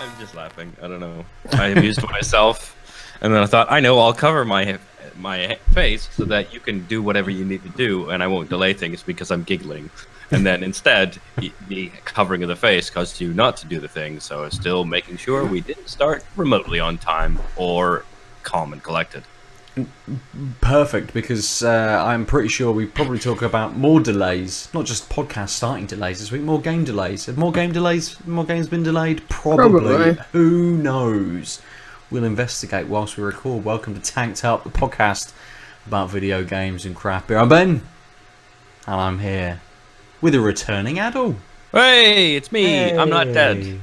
I'm just laughing. I don't know. I amused myself, and then I thought, I know, I'll cover my face so that you can do whatever you need to do, and I won't delay things because I'm giggling. And then instead, the covering of the face caused you not to do the thing, so I was still making sure we didn't start remotely on time or calm and collected. Perfect, because I'm pretty sure we probably talk about more delays, not just podcast starting delays this week, more game delays. Have more games been delayed? Probably. Who knows? We'll investigate whilst we record. Welcome to Tanked Up, the podcast about video games and craft beer. I'm Ben, and I'm here with a returning Aadil. Hey, it's me. Hey. I'm not dead.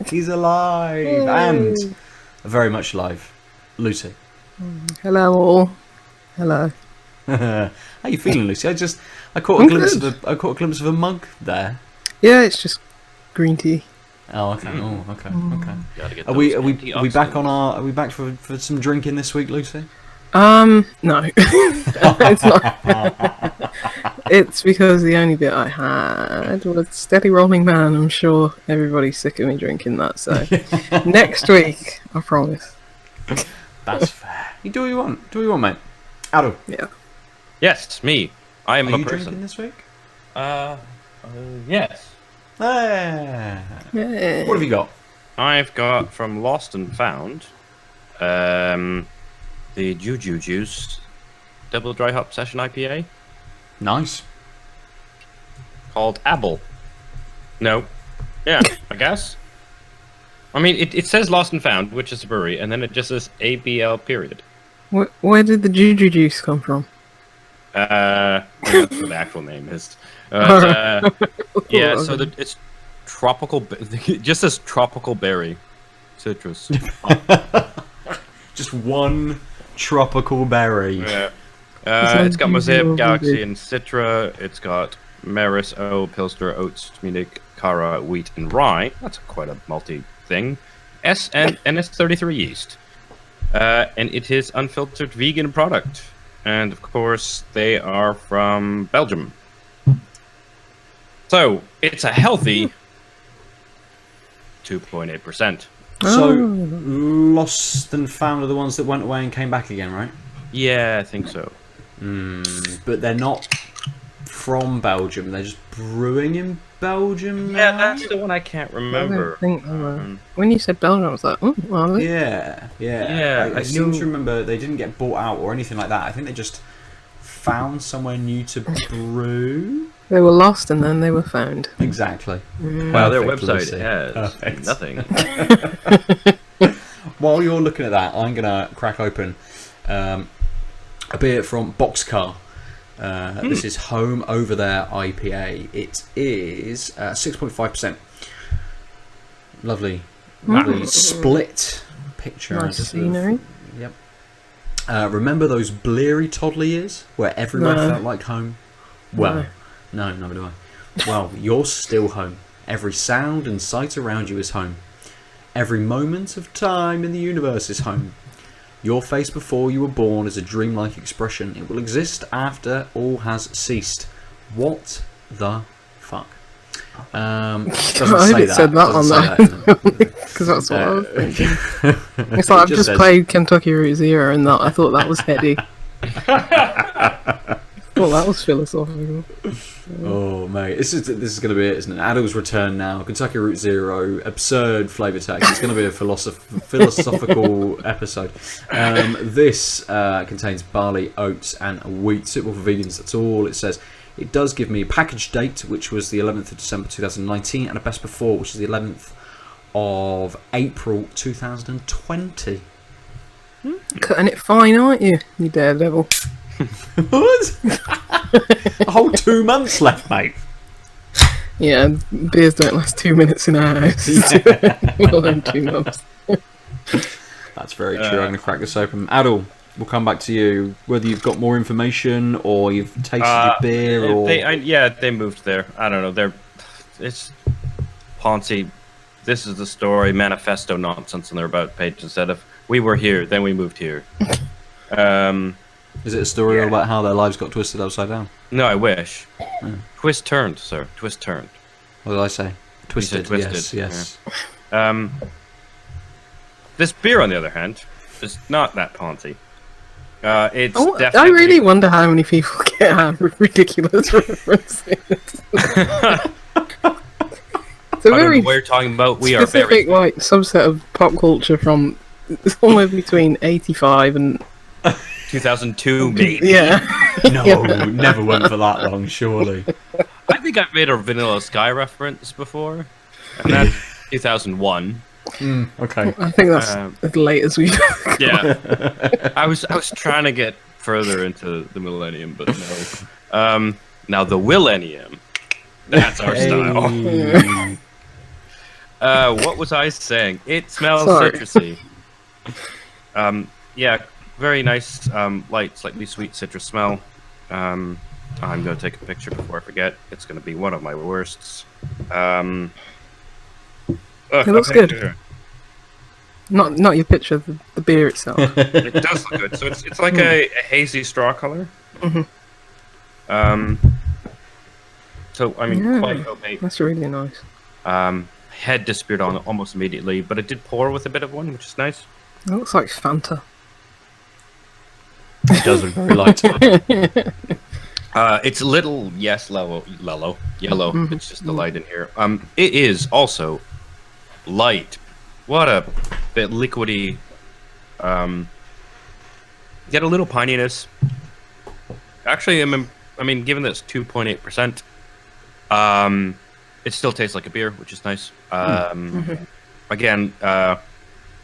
He's alive. Hey. And very much alive. Lucy. Hello all. Hello. How you feeling, Lucy? I caught a glimpse of a mug there. Yeah, it's just green tea. Oh, okay. Oh, okay. Okay. Are we back on our? Are we back for some drinking this week, Lucy? No. It's not. It's because the only bit I had was Steady Rolling Man. I'm sure everybody's sick of me drinking that. So next week, I promise. That's fair. You do what you want. Do what you want, mate. Aadil. Yeah. Yes, me. I am a person. Are you drinking this week? Yes. Yeah. What have you got? I've got from Lost and Found, the Juju Juice Double Dry Hop Session IPA. Nice. Called Aadil. No. Yeah, I guess. I mean, it says Lost and Found, which is a brewery, and then it just says ABL period. Where did the Juju Juice come from? That's what the actual name is. Yeah, so it's tropical. It just says tropical berry citrus. Just one tropical berry. Yeah. It's got Mosaic, Galaxy, and Citra. It's got Maris, Pilsner, Oats, Munich, Cara, Wheat, and Rye. That's quite a multi thing. And it's 33 yeast. And it is unfiltered vegan product. And of course, they are from Belgium. So it's a healthy 2.8%. So Lost and Found are the ones that went away and came back again, right? Yeah, I think so. But they're not from Belgium. They're just brewing in Belgium now? Yeah, that's the one I can't remember. I don't think, when you said Belgium, I was like, oh, are they? Yeah. I seem to remember they didn't get bought out or anything like that. I think they just found somewhere new to brew. They were lost and then they were found. Exactly. Wow, their website has nothing. While you're looking at that, I'm going to crack open a beer from Boxcar. This is Home Over There IPA. It is 6.5%. Lovely split picture. Nice scenery. Yep. Remember those bleary toddler years where everywhere felt like home? Well, no, never do I. Well, you're still home. Every sound and sight around you is home. Every moment of time in the universe is home. Your face before you were born is a dreamlike expression. It will exist after all has ceased. What the fuck? I hope it said that on that. Because that's what I was thinking. It's like I've just played Kentucky Route Zero and that I thought that was heady. Well, that was philosophical. Oh, mate. This is going to be it, isn't it? Aadil's return now. Kentucky Route Zero. Absurd flavour text. It's going to be a philosophical episode. This contains barley, oats, and wheat. Suitable for vegans. That's all it says. It does give me a package date, which was the 11th of December 2019, and a best before, which is the 11th of April 2020. Cutting it fine, aren't you, you daredevil? What? A whole 2 months left, mate. Yeah, beers don't last 2 minutes in our house. More than 2 months. That's very true. I'm going to crack this open. Aadil, we'll come back to you. Whether you've got more information or you've tasted your beer, or they moved there. I don't know. It's Ponzi. This is the story manifesto nonsense on their about page instead of we were here, then we moved here. Is it a story all about how their lives got twisted upside down? No, I wish. Twist turned, sir. Twist turned. What did I say? Twisted. Twisted. Yes. Yeah. This beer, on the other hand, is not that ponty. It's I definitely... really wonder how many people get out of ridiculous references. It's a I don't very know what you're talking about. We are specific, very... like, subset of pop culture from somewhere between 85 and 2002, maybe. yeah. No, never went for that long, surely. I think I've made a Vanilla Sky reference before, and that's 2001. Okay. I think that's as late as we. Yeah, I was trying to get further into the millennium, but no. Now the Willennium, that's our style. What was I saying? It smells Sorry. citrusy. Yeah, very nice, light, slightly sweet citrus smell. I'm gonna take a picture before I forget. It's gonna be one of my worsts. It looks good. Not your picture of the beer itself. It does look good. So it's like a hazy straw color. So I mean, quite opaque. That's really nice. Head disappeared on almost immediately, but it did pour with a bit of one, which is nice. It looks like Fanta. It does look very light. It's a little yellow. It's just the light in here. It is also light. What a bit liquidy. Get a little pininess. Actually, I mean, given that it's 2.8%, it still tastes like a beer, which is nice. Again,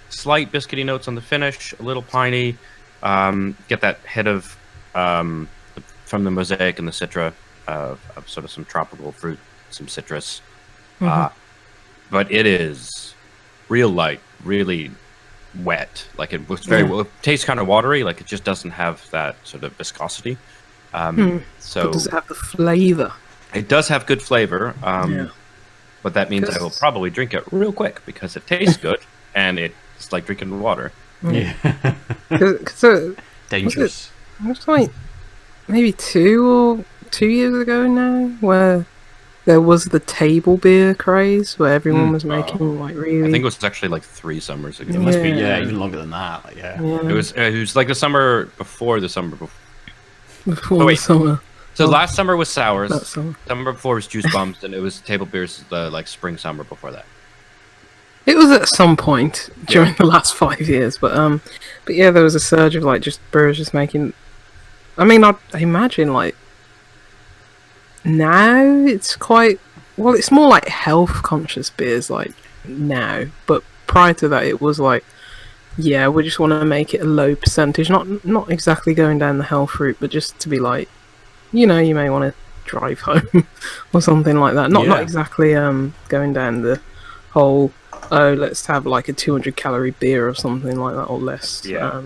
slight biscuity notes on the finish, a little piney. Get that hit of from the mosaic and the citra of sort of some tropical fruit, some citrus. But it is real light, really wet. Like it was very well. It tastes kind of watery. Like it just doesn't have that sort of viscosity. So But does it have the flavour? it does have good flavor. But that means I will probably drink it real quick because it tastes good and it's like drinking water. Yeah. So Dangerous. it was like maybe 2 years ago now, where there was the table beer craze, where everyone was making like really. I think it was actually like 3 summers ago. It must be, Yeah. even longer than that. Like, yeah. It was like the summer before the summer before. before Oh, wait. the summer. So last summer was sours. That summer. Summer before was juice bombs, and it was table beers the like spring summer before that. It was at some point during the last 5 years, but yeah, there was a surge of like just brewers just making. I mean, I imagine like now it's quite well. It's more like health conscious beers like now, but prior to that, it was like, yeah, we just want to make it a low percentage, not exactly going down the health route, but just to be like, you know, you may want to drive home or something like that. Not exactly going down the whole, oh, let's have like a 200 calorie beer or something like that or less. Yeah.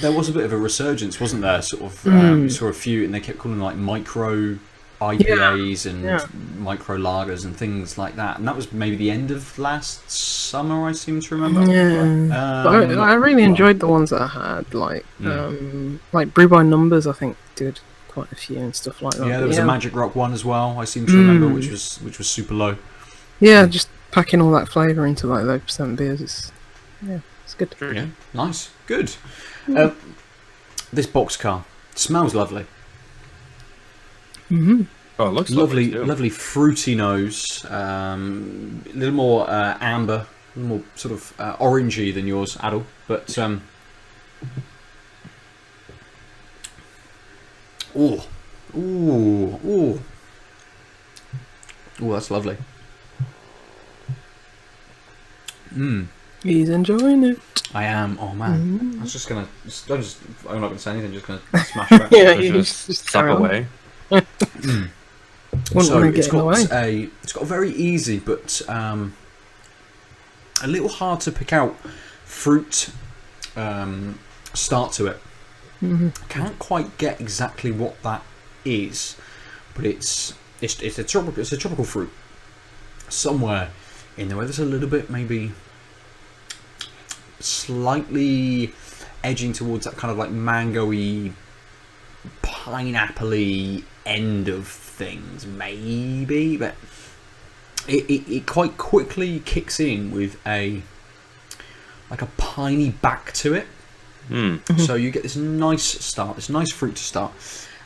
There was a bit of a resurgence, wasn't there? Sort of, you saw a few, and they kept calling them like micro IPAs and micro lagers and things like that. And that was maybe the end of last summer, I seem to remember. Yeah, but I really enjoyed the ones that I had, like Brew by Numbers. I think did quite a few and stuff like that. Yeah, there was a Magic Rock one as well. I seem to remember, which was super low. Yeah, just packing all that flavour into like low percent beers. It's good. Yeah, nice, good. This boxcar smells lovely. Oh, it looks Lovely, too. lovely fruity nose. A little more amber, a little more sort of orangey than yours, Aadil. But ooh, that's lovely. He's enjoying it. I am. Oh man, I was just gonna. I'm not gonna say anything. Just gonna smash back. Yeah, Just you gonna just suck carry on. away. Wouldn't So want to it's get in the way. got a very easy but a little hard to pick out fruit start to it. Can't quite get exactly what that is, but it's a tropical fruit somewhere in there where there's a little bit maybe slightly edging towards that kind of like mango-y, pineapple-y end of things, maybe, but it quite quickly kicks in with a like a piney back to it. So you get this nice start, this nice fruit to start,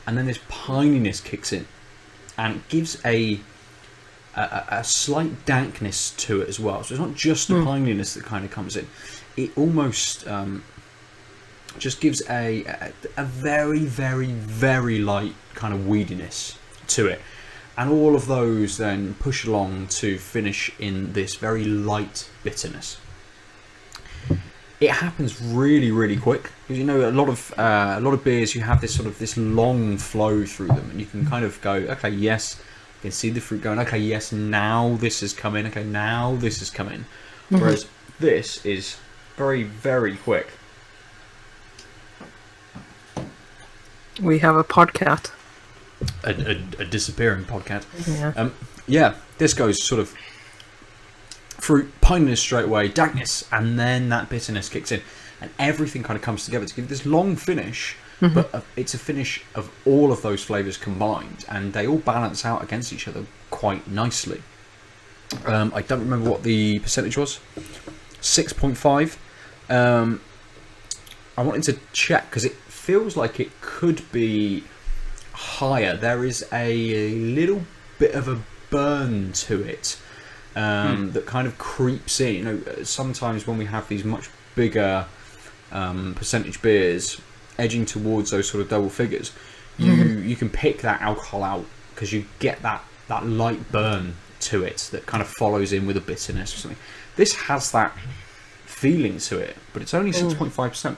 and then this pininess kicks in, and it gives a slight dankness to it as well. So it's not just the pininess that kind of comes in. It almost just gives a very, very, very light kind of weediness to it. And all of those then push along to finish in this very light bitterness. It happens really, really quick, because you know a lot of beers, you have this long flow through them, and you can kind of go, okay, yes, you can see the fruit going, okay, yes, now this has come in, okay, now this has come in. Whereas this is very, very quick. We have a podcat. A disappearing podcat. Yeah. Yeah, this goes sort of fruit, pininess straight away, dankness, and then that bitterness kicks in, and everything kind of comes together to give this long finish. But it's a finish of all of those flavours combined, and they all balance out against each other quite nicely. I don't remember what the percentage was. 6.5. I wanted to check because it feels like it could be higher. There is a little bit of a burn to it that kind of creeps in. You know, sometimes when we have these much bigger percentage beers edging towards those sort of double figures, you can pick that alcohol out because you get that light burn to it that kind of follows in with a bitterness or something. This has that feeling to it, but it's only 6.5%.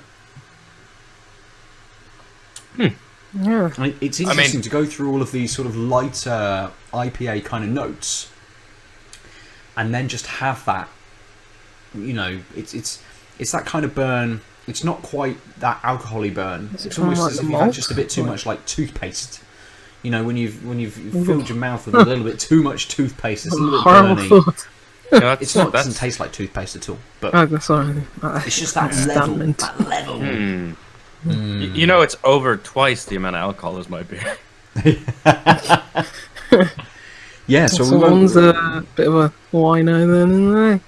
Yeah. It's interesting to go through all of these sort of lighter IPA kind of notes, and then just have that. You know, it's that kind of burn. It's not quite that alcohol-y burn. It's almost as if you've had just a bit too much like toothpaste. You know, when you've filled your mouth with a little bit too much toothpaste, it's a little bit burny. Yeah, It doesn't taste like toothpaste at all, but Sorry. it's just that level. That level. You know, it's over twice the amount of alcohol as my beer. Yeah, so someone's a bit of a wino then, isn't they?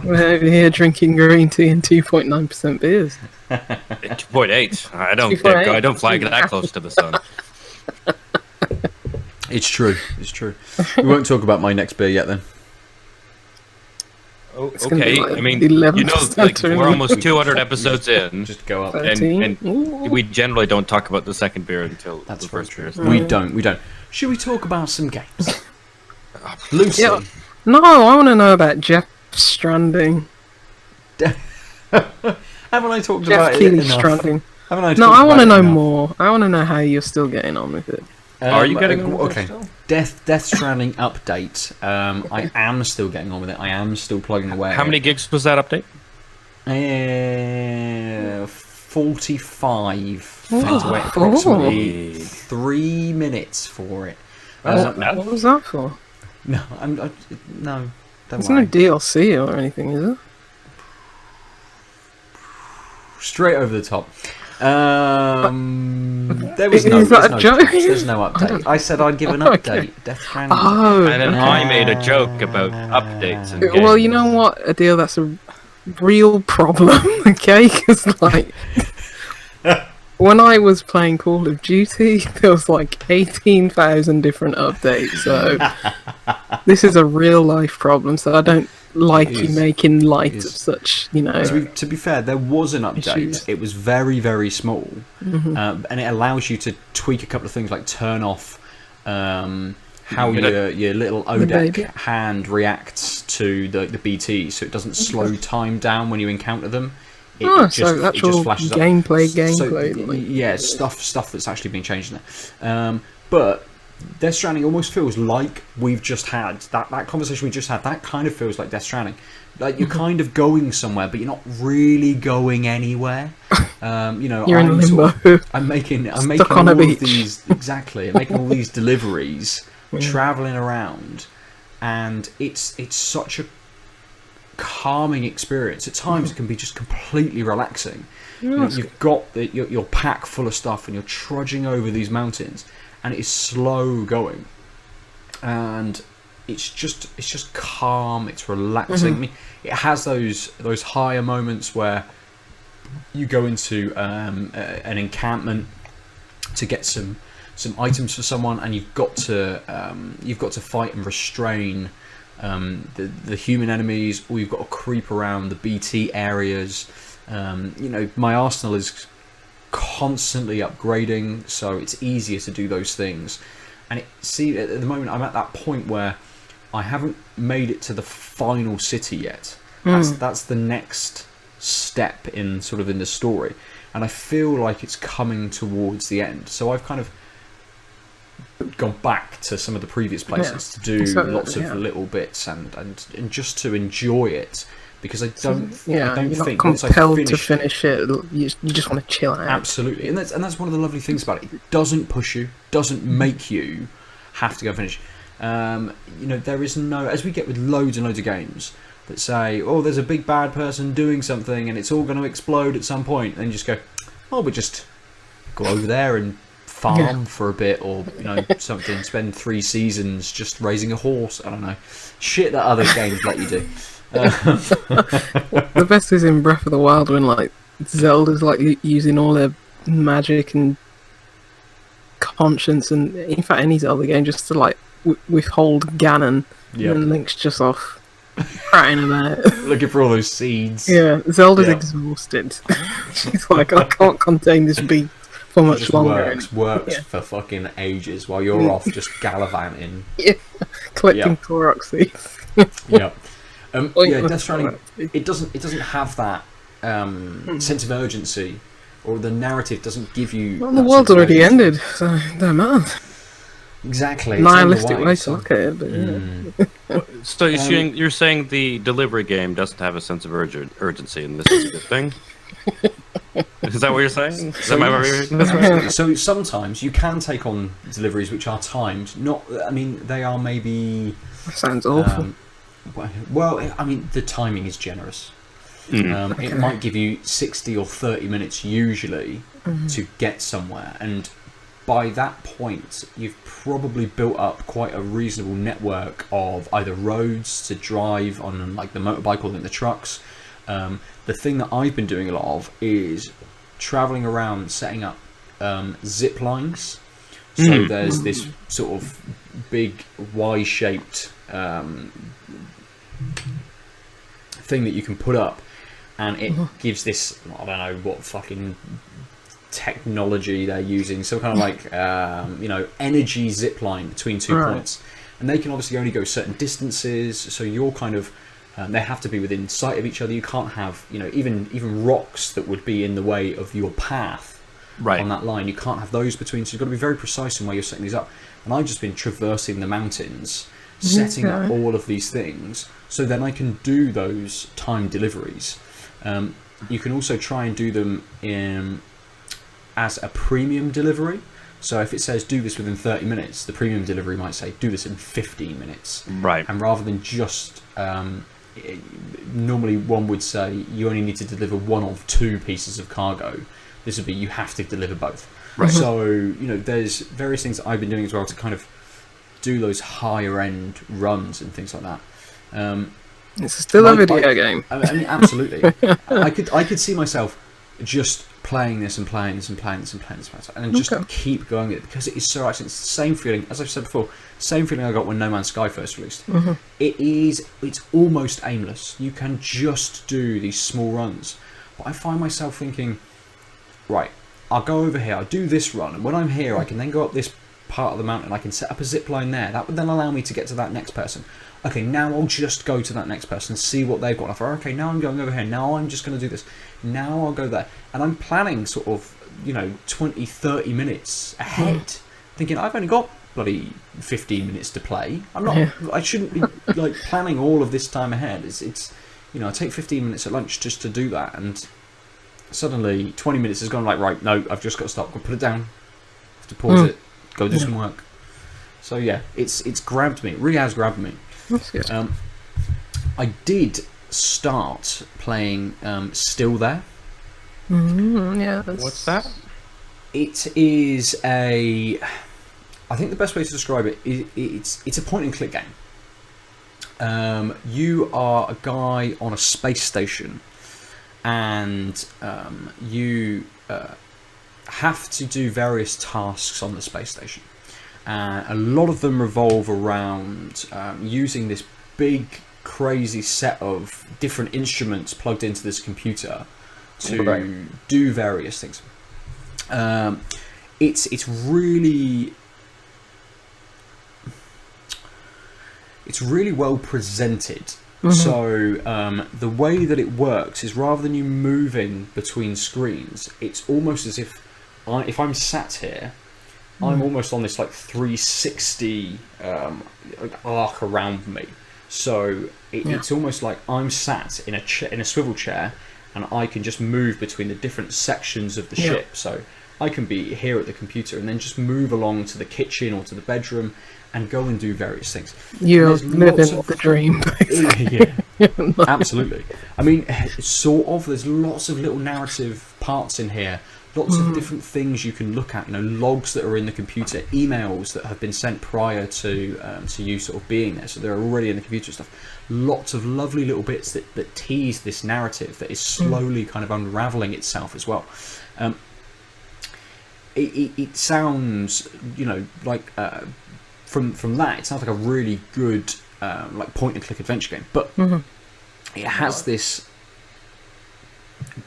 We're over here drinking green tea and 2.9% beers. 2.8. I don't 2.8. I don't fly that close to the sun. It's true. It's true. We won't talk about my next beer yet, then. Oh, gonna be okay, like I mean, 11% like or we're almost 200 episodes in, Just go up. and Ooh. we generally don't talk about the second beer until That's the first beer. We don't. Should we talk about some games? Lucy. Yeah. No, I want to know about Death Stranding. Haven't I talked Jeff about it Keighley enough? Stranding. Haven't I No, talked I want to about it know enough? more. I want to know how you're still getting on with it. Are you getting on with it okay? still? Death Stranding update. I am still getting on with it. I am still plugging away. How many gigs was that update? 45. Oh. I had to wait approximately 3 minutes for it. What was that for? No, no, don't There's worry. no DLC or anything, is it? Straight over the top. There was Is that a joke? There's no update. I said I'd give an update. Death Stranding. Oh, And then I made a joke about updates and games. well, you know what, Aadil, that's a real problem, okay? Because, like, when I was playing Call of Duty, there was like 18,000 different updates, so this is a real-life problem, so I don't like you making light of such, you know... To be fair, there was an update. Issues. It was very, very small, and it allows you to tweak a couple of things, like turn off how your little baby. ODEC hand reacts to the BT, so it doesn't slow time down when you encounter them. so actual flashes up. gameplay. Yeah, stuff that's actually been changed in there. But Death Stranding almost feels like we've just had that conversation we just had. That kind of feels like Death Stranding. Like you're kind of going somewhere, but you're not really going anywhere. You know, You're in limbo. I'm making on all a of beach. these exactly. I'm making all these deliveries, traveling around, and it's such a calming experience. At times, it can be just completely relaxing. You know, you've got your pack full of stuff, and you're trudging over these mountains, and it is slow going, and it's just calm. It's relaxing. I mean, it has those higher moments where you go into an encampment to get some items for someone, and you've got to fight and restrain the human enemies, or you've got to creep around the BT areas. My arsenal is constantly upgrading, so it's easier to do those things. And at the moment I'm at that point where I haven't made it to the final city yet. That's the next step in the story, and I feel like it's coming towards the end. So I've kind of gone back to some of the previous places to do lots of little bits and just to enjoy it, because I don't you're think not compelled to finish it. You just want to chill out. Absolutely, and that's one of the lovely things about it. It doesn't push you, doesn't make you have to go finish. There is no, as we get with loads and loads of games that say, oh, there's a big bad person doing something and it's all going to explode at some point, and you just go, oh, we'll just go over there and farm for a bit, or something, spend 3 seasons just raising a horse. I don't know, shit that other games let you do. The best is in Breath of the Wild when Zelda's using all their magic and conscience, and in fact any Zelda game, just to withhold Ganon, and then Link's just off prattling about, looking for all those seeds. Yeah, Zelda's exhausted. She's like, I can't contain this beast for much longer. Works for fucking ages while you're off just gallivanting. Collecting Korok seeds. Death Stranding, it doesn't have that sense of urgency, or the narrative doesn't give you. Well, the world's already ended, so it don't matter. Exactly. Nihilistic way to look at it, but So you're saying the delivery game doesn't have a sense of urgency, and this is a good thing? Is that what you're saying? So sometimes you can take on deliveries which are timed. They are maybe. That sounds awful. The timing is generous. It might give you 60 or 30 minutes usually to get somewhere, and by that point you've probably built up quite a reasonable network of either roads to drive on, like the motorbike or the trucks. The thing that I've been doing a lot of is travelling around setting up zip lines. So there's this sort of big Y-shaped thing that you can put up, and it gives this, I don't know what fucking technology they're using, some kind of energy zip line between 2 points, and they can obviously only go certain distances, so you're kind of they have to be within sight of each other. You can't have even rocks that would be in the way of your path on that line. You can't have those between, so you've got to be very precise in where you're setting these up. And I've just been traversing the mountains, setting up all of these things, so then I can do those time deliveries. You can also try and do them as a premium delivery. So if it says do this within 30 minutes, the premium delivery might say do this in 15 minutes. Right. And rather than just normally one would say you only need to deliver 1 of 2 pieces of cargo, this would be you have to deliver both. Right. So there's various things that I've been doing as well to kind of do those higher end runs and things like that. It's still a video game. I mean, absolutely. I could see myself just playing this and playing this and playing this and playing this and just keep going with it, because it is so actually it's the same feeling, as I've said before, same feeling I got when No Man's Sky first released. It's almost aimless. You can just do these small runs, but I find myself thinking, right, I'll go over here, I'll do this run, and when I'm here I can then go up this part of the mountain, I can set up a zip line there, that would then allow me to get to that next person. Okay, now I'll just go to that next person and see what they've got. I thought, okay, now I'm going over here, now I'm just going to do this, now I'll go there, and I'm planning sort of 20-30 minutes ahead, thinking I've only got bloody 15 minutes to play. I'm not I shouldn't be planning all of this time ahead. It's I take 15 minutes at lunch just to do that, and suddenly 20 minutes has gone, right, no, I've just got to stop, put it down, I have to pause it, go do some work. So yeah, it's grabbed me, it really has grabbed me. That's good. I did start playing Still There. What's that? It is I think the best way to describe it is it's a point and click game. You are a guy on a space station, and you have to do various tasks on the space station. A lot of them revolve around using this big, crazy set of different instruments plugged into this computer to do various things. It's really well presented. Mm-hmm. So the way that it works is, rather than you moving between screens, it's almost as if I'm sat here, I'm almost on this like 360 arc around me. So it's almost like I'm sat in a swivel chair, and I can just move between the different sections of the ship. So I can be here at the computer and then just move along to the kitchen or to the bedroom and go and do various things. You're living the dream, basically. Yeah, absolutely. I mean, sort of. There's lots of little narrative parts in here. Lots of different things you can look at. Logs that are in the computer, emails that have been sent prior to you sort of being there. So they're already in the computer stuff. Lots of lovely little bits that tease this narrative that is slowly kind of unraveling itself as well. It sounds, like from that, it sounds like a really good like point and click adventure game, but it has this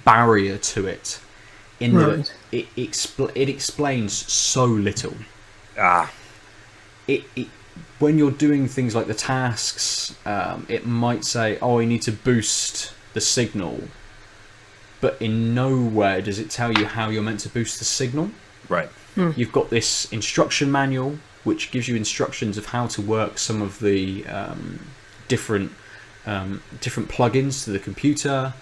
barrier to it in that it explains so little. When you're doing things like the tasks, it might say, "Oh, you need to boost the signal," but in nowhere does it tell you how you're meant to boost the signal. Right. You've got this instruction manual which gives you instructions of how to work some of the different plugins to the computer,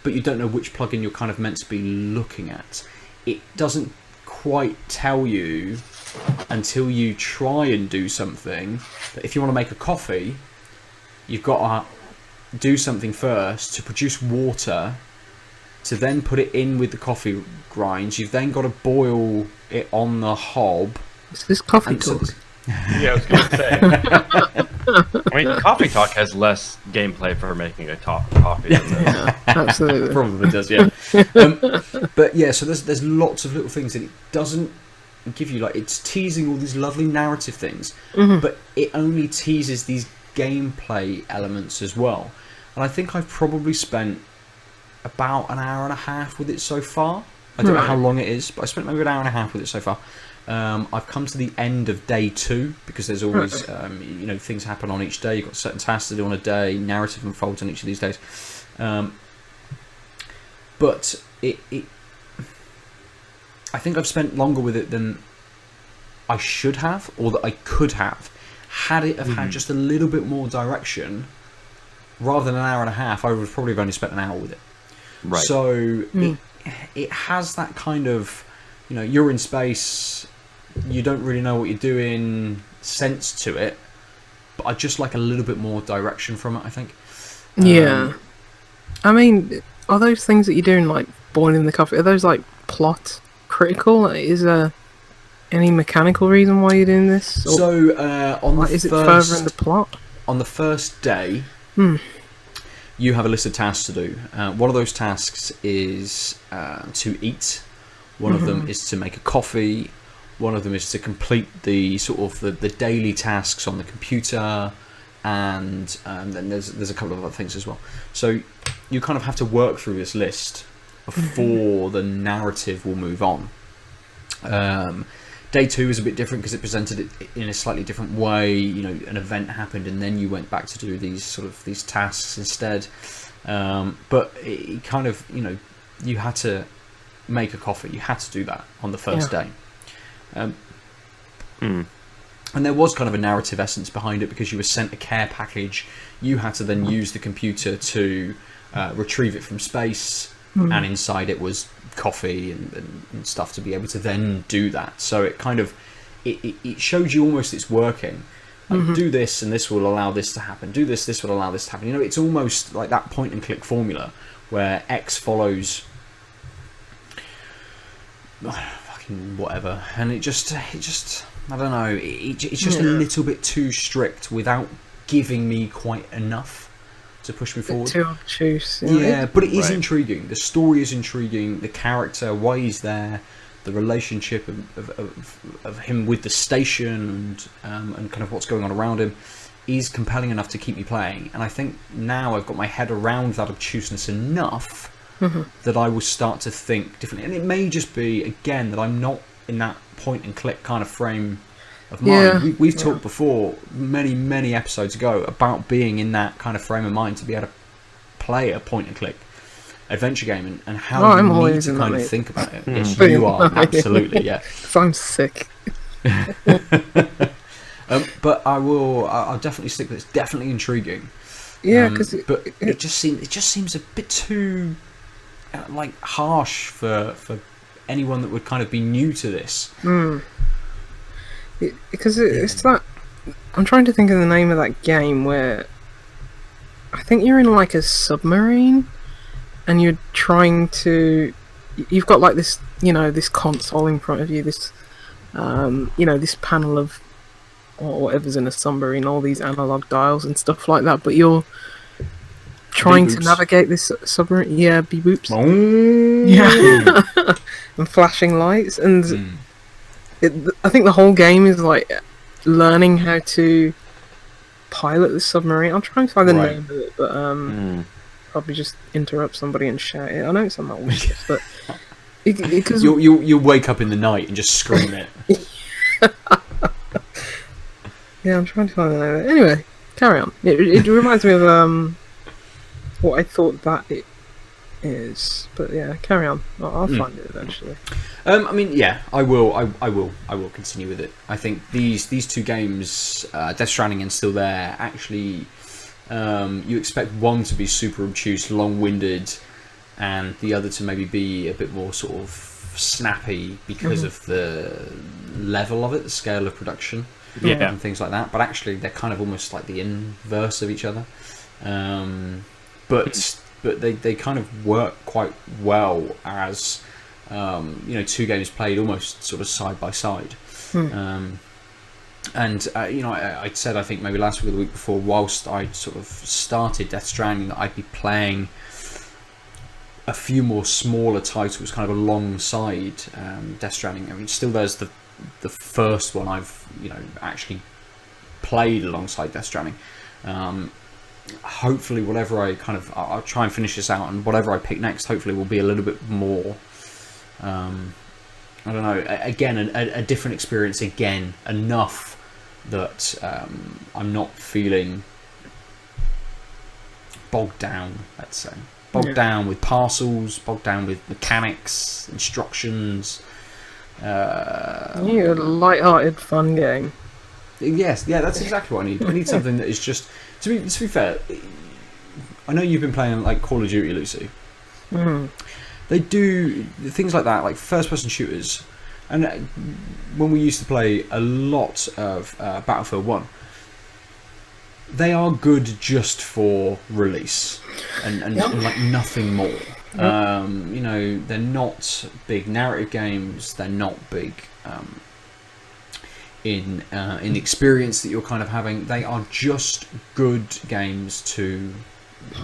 but you don't know which plugin you're kind of meant to be looking at. It doesn't quite tell you until you try and do something that if you want to make a coffee, you've got to do something first to produce water, to then put it in with the coffee grinds. You've then got to boil it on the hob. Is this coffee talk? Yeah, I was going to say. I mean, Coffee Talk has less gameplay for making a coffee than this. Yeah, absolutely. Probably does, yeah. But yeah, so there's lots of little things that it doesn't give you. Like, it's teasing all these lovely narrative things, but it only teases these gameplay elements as well. And I think I've probably spent about an hour and a half with it so far. I don't know how long it is, but I spent maybe an hour and a half with it so far. I've come to the end of day 2 because there's always things happen on each day. You've got certain tasks to do on a day, narrative unfolds on each of these days. But I think I've spent longer with it than I should have, or that I could have. Had it have had just a little bit more direction, rather than an hour and a half, I would probably have only spent an hour with it. Right. So it has that kind of, you're in space, you don't really know what you're doing sense to it, but I just like a little bit more direction from it, I think. Yeah. I mean, are those things that you're doing, like boiling the coffee, are those like plot critical? Like, is there any mechanical reason why you're doing this? Or, so is it further in the plot? On the first day, you have a list of tasks to do. One of those tasks is to eat. One of them is to make a coffee. One of them is to complete the sort of the daily tasks on the computer, and then there's a couple of other things as well. So you kind of have to work through this list before the narrative will move on. Day 2 is a bit different because it presented it in a slightly different way. An event happened and then you went back to do these tasks instead. But it kind of, you had to make a coffee. You had to do that on the first day. And there was kind of a narrative essence behind it because you were sent a care package. You had to then use the computer to retrieve it from space, and inside it was coffee and stuff to be able to then do that. So it kind of it shows you almost it's working. Like, do this and this will allow this to happen. Do this, this will allow this to happen. It's almost like that point and click formula where X follows fucking whatever, and it just I don't know. It's just a little bit too strict without giving me quite enough to push me forward. Too obtuse. Yeah, but it is Right. intriguing. The story is intriguing. The character, why he's there, the relationship of him with the station and kind of what's going on around him is compelling enough to keep me playing. And I think now I've got my head around that obtuseness enough that I will start to think differently. And it may just be, again, that I'm not in that point and click kind of frame of mind. Yeah. We've talked before, many episodes ago, about being in that kind of frame of mind to be able to play a point and click adventure game and how I'm you need always to in kind that of mood. think about it. Yes, But you are, absolutely, yeah. 'Cause I'm sick. But I'll definitely stick with it. It's definitely intriguing. Yeah, because But it just seems a bit too like harsh for anyone that would kind of be new to this. it's that. I'm trying to think of the name of that game where I think you're in like a submarine and you're trying to. You've got like this, this console in front of you, this, this panel of or whatever's in a submarine, all these analog dials and stuff like that, but you're trying to Beep-boops. navigate this submarine. Yeah, beep boops. Oh. Yeah. And flashing lights. And I think the whole game is like learning how to pilot the submarine. I'll try and find the Right. name of it, but probably just interrupt somebody and shout it. I know it's on that wish list, but because You'll wake up in the night and just scream it. yeah, I'm trying to find the name of it. Anyway, carry on. It reminds me of what I thought that it is, but yeah, carry on. I'll find it eventually. I mean, yeah, I will continue with it. I think these two games, Death Stranding and Still There, actually, you expect one to be super obtuse, long-winded, and the other to maybe be a bit more sort of snappy because of the level of it, the scale of production, Yeah. and things like that. But actually, they're kind of almost like the inverse of each other. But they kind of work quite well as two games played almost sort of side by side. I'd said, I think maybe last week or the week before, whilst I'd sort of started Death Stranding, that I'd be playing a few more smaller titles kind of alongside Death Stranding. I mean, still there's the first one I've actually played alongside Death Stranding. Hopefully whatever I'll try and finish this out, and whatever I pick next hopefully will be a little bit more I don't know, again a different experience, again enough that I'm not feeling bogged down, let's say. Bogged down with parcels, bogged down with mechanics, instructions. A light-hearted, fun game. Yes, yeah, that's exactly what I need. I need something that is just... To be fair, I know you've been playing like Call of Duty, Lucy. They do things like that, like first-person shooters. And when we used to play a lot of Battlefield 1, they are good just for release and like nothing more. They're not big narrative games. They're not big in the experience that you're kind of having. They are just good games to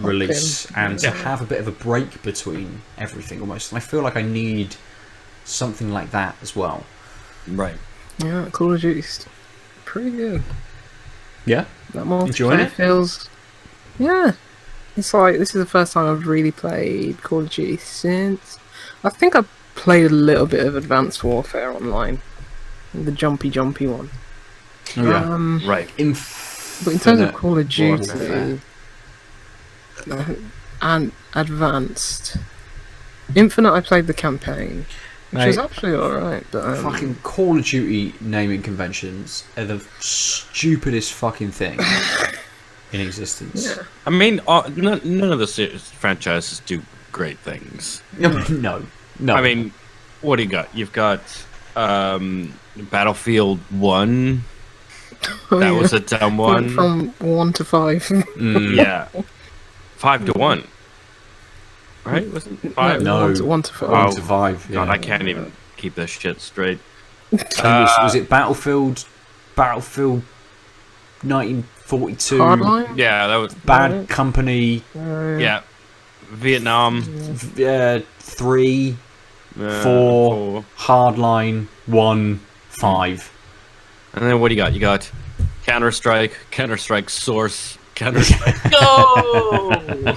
release and to have a bit of a break between everything almost. And I feel like I need something like that as well. Right. Yeah, Call of Duty's pretty good. Yeah? That Enjoying multiplayer it? feels... Yeah. It's like, this is the first time I've really played Call of Duty since... I think I played a little bit of Advanced Warfare Online. The jumpy one. Oh, yeah. Right. But in terms of Call of Duty... and Advanced... Infinite, I played the campaign. Which is actually alright, but... fucking Call of Duty naming conventions are the stupidest fucking thing in existence. Yeah. I mean, none of the franchises do great things. No. I mean, what do you got? You've got Battlefield 1. That was a dumb one. Went from 1 to 5. Yeah. 5 to 1. Right? Wasn't it 5? No. 1 to 5. Oh, 1 to 5. God, yeah. I can't even keep this shit straight. Was it Battlefield 1942. Hardline? Yeah, that was Bad Company. yeah. Vietnam. 3, 4, 4. Hardline, 1, 5. And then what do you got? You got Counter-Strike Source, Counter-Strike. Go!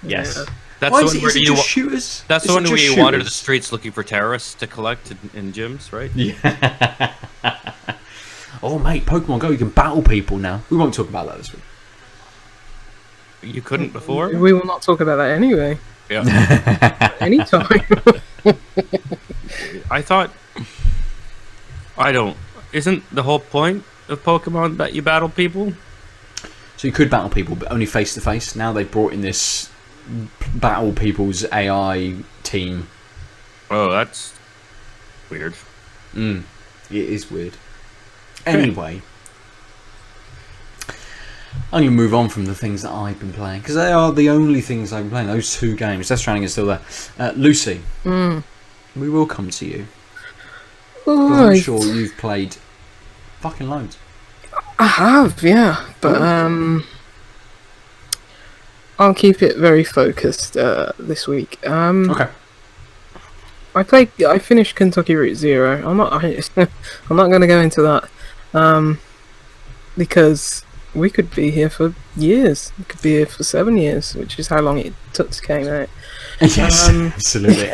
Yes. Yeah. That's Why the is one it, where is it you. just shooters? That's Is the it one where just you wander the shooters? streets looking for terrorists to collect in gyms, right? Yeah. Oh, mate, Pokemon Go, you can battle people now. We won't talk about that this week. You couldn't before. We will not talk about that anyway. Yeah. Anytime. I thought. I don't. Isn't the whole point of Pokemon that you battle people? So you could battle people, but only face to face. Now they've brought in this battle people's AI team. Oh, that's weird. It is weird. Anyway, I'm going to move on from the things that I've been playing, because they are the only things I've been playing. Those 2 games. Death Stranding is still there. Lucy, we will come to you. 'Cause I'm sure you've played fucking loads. I have, yeah, but I'll keep it very focused this week. Okay. I finished Kentucky Route Zero. I'm not going to go into that because we could be here for years. We could be here for 7 years, which is how long it took to came out. Yes, absolutely.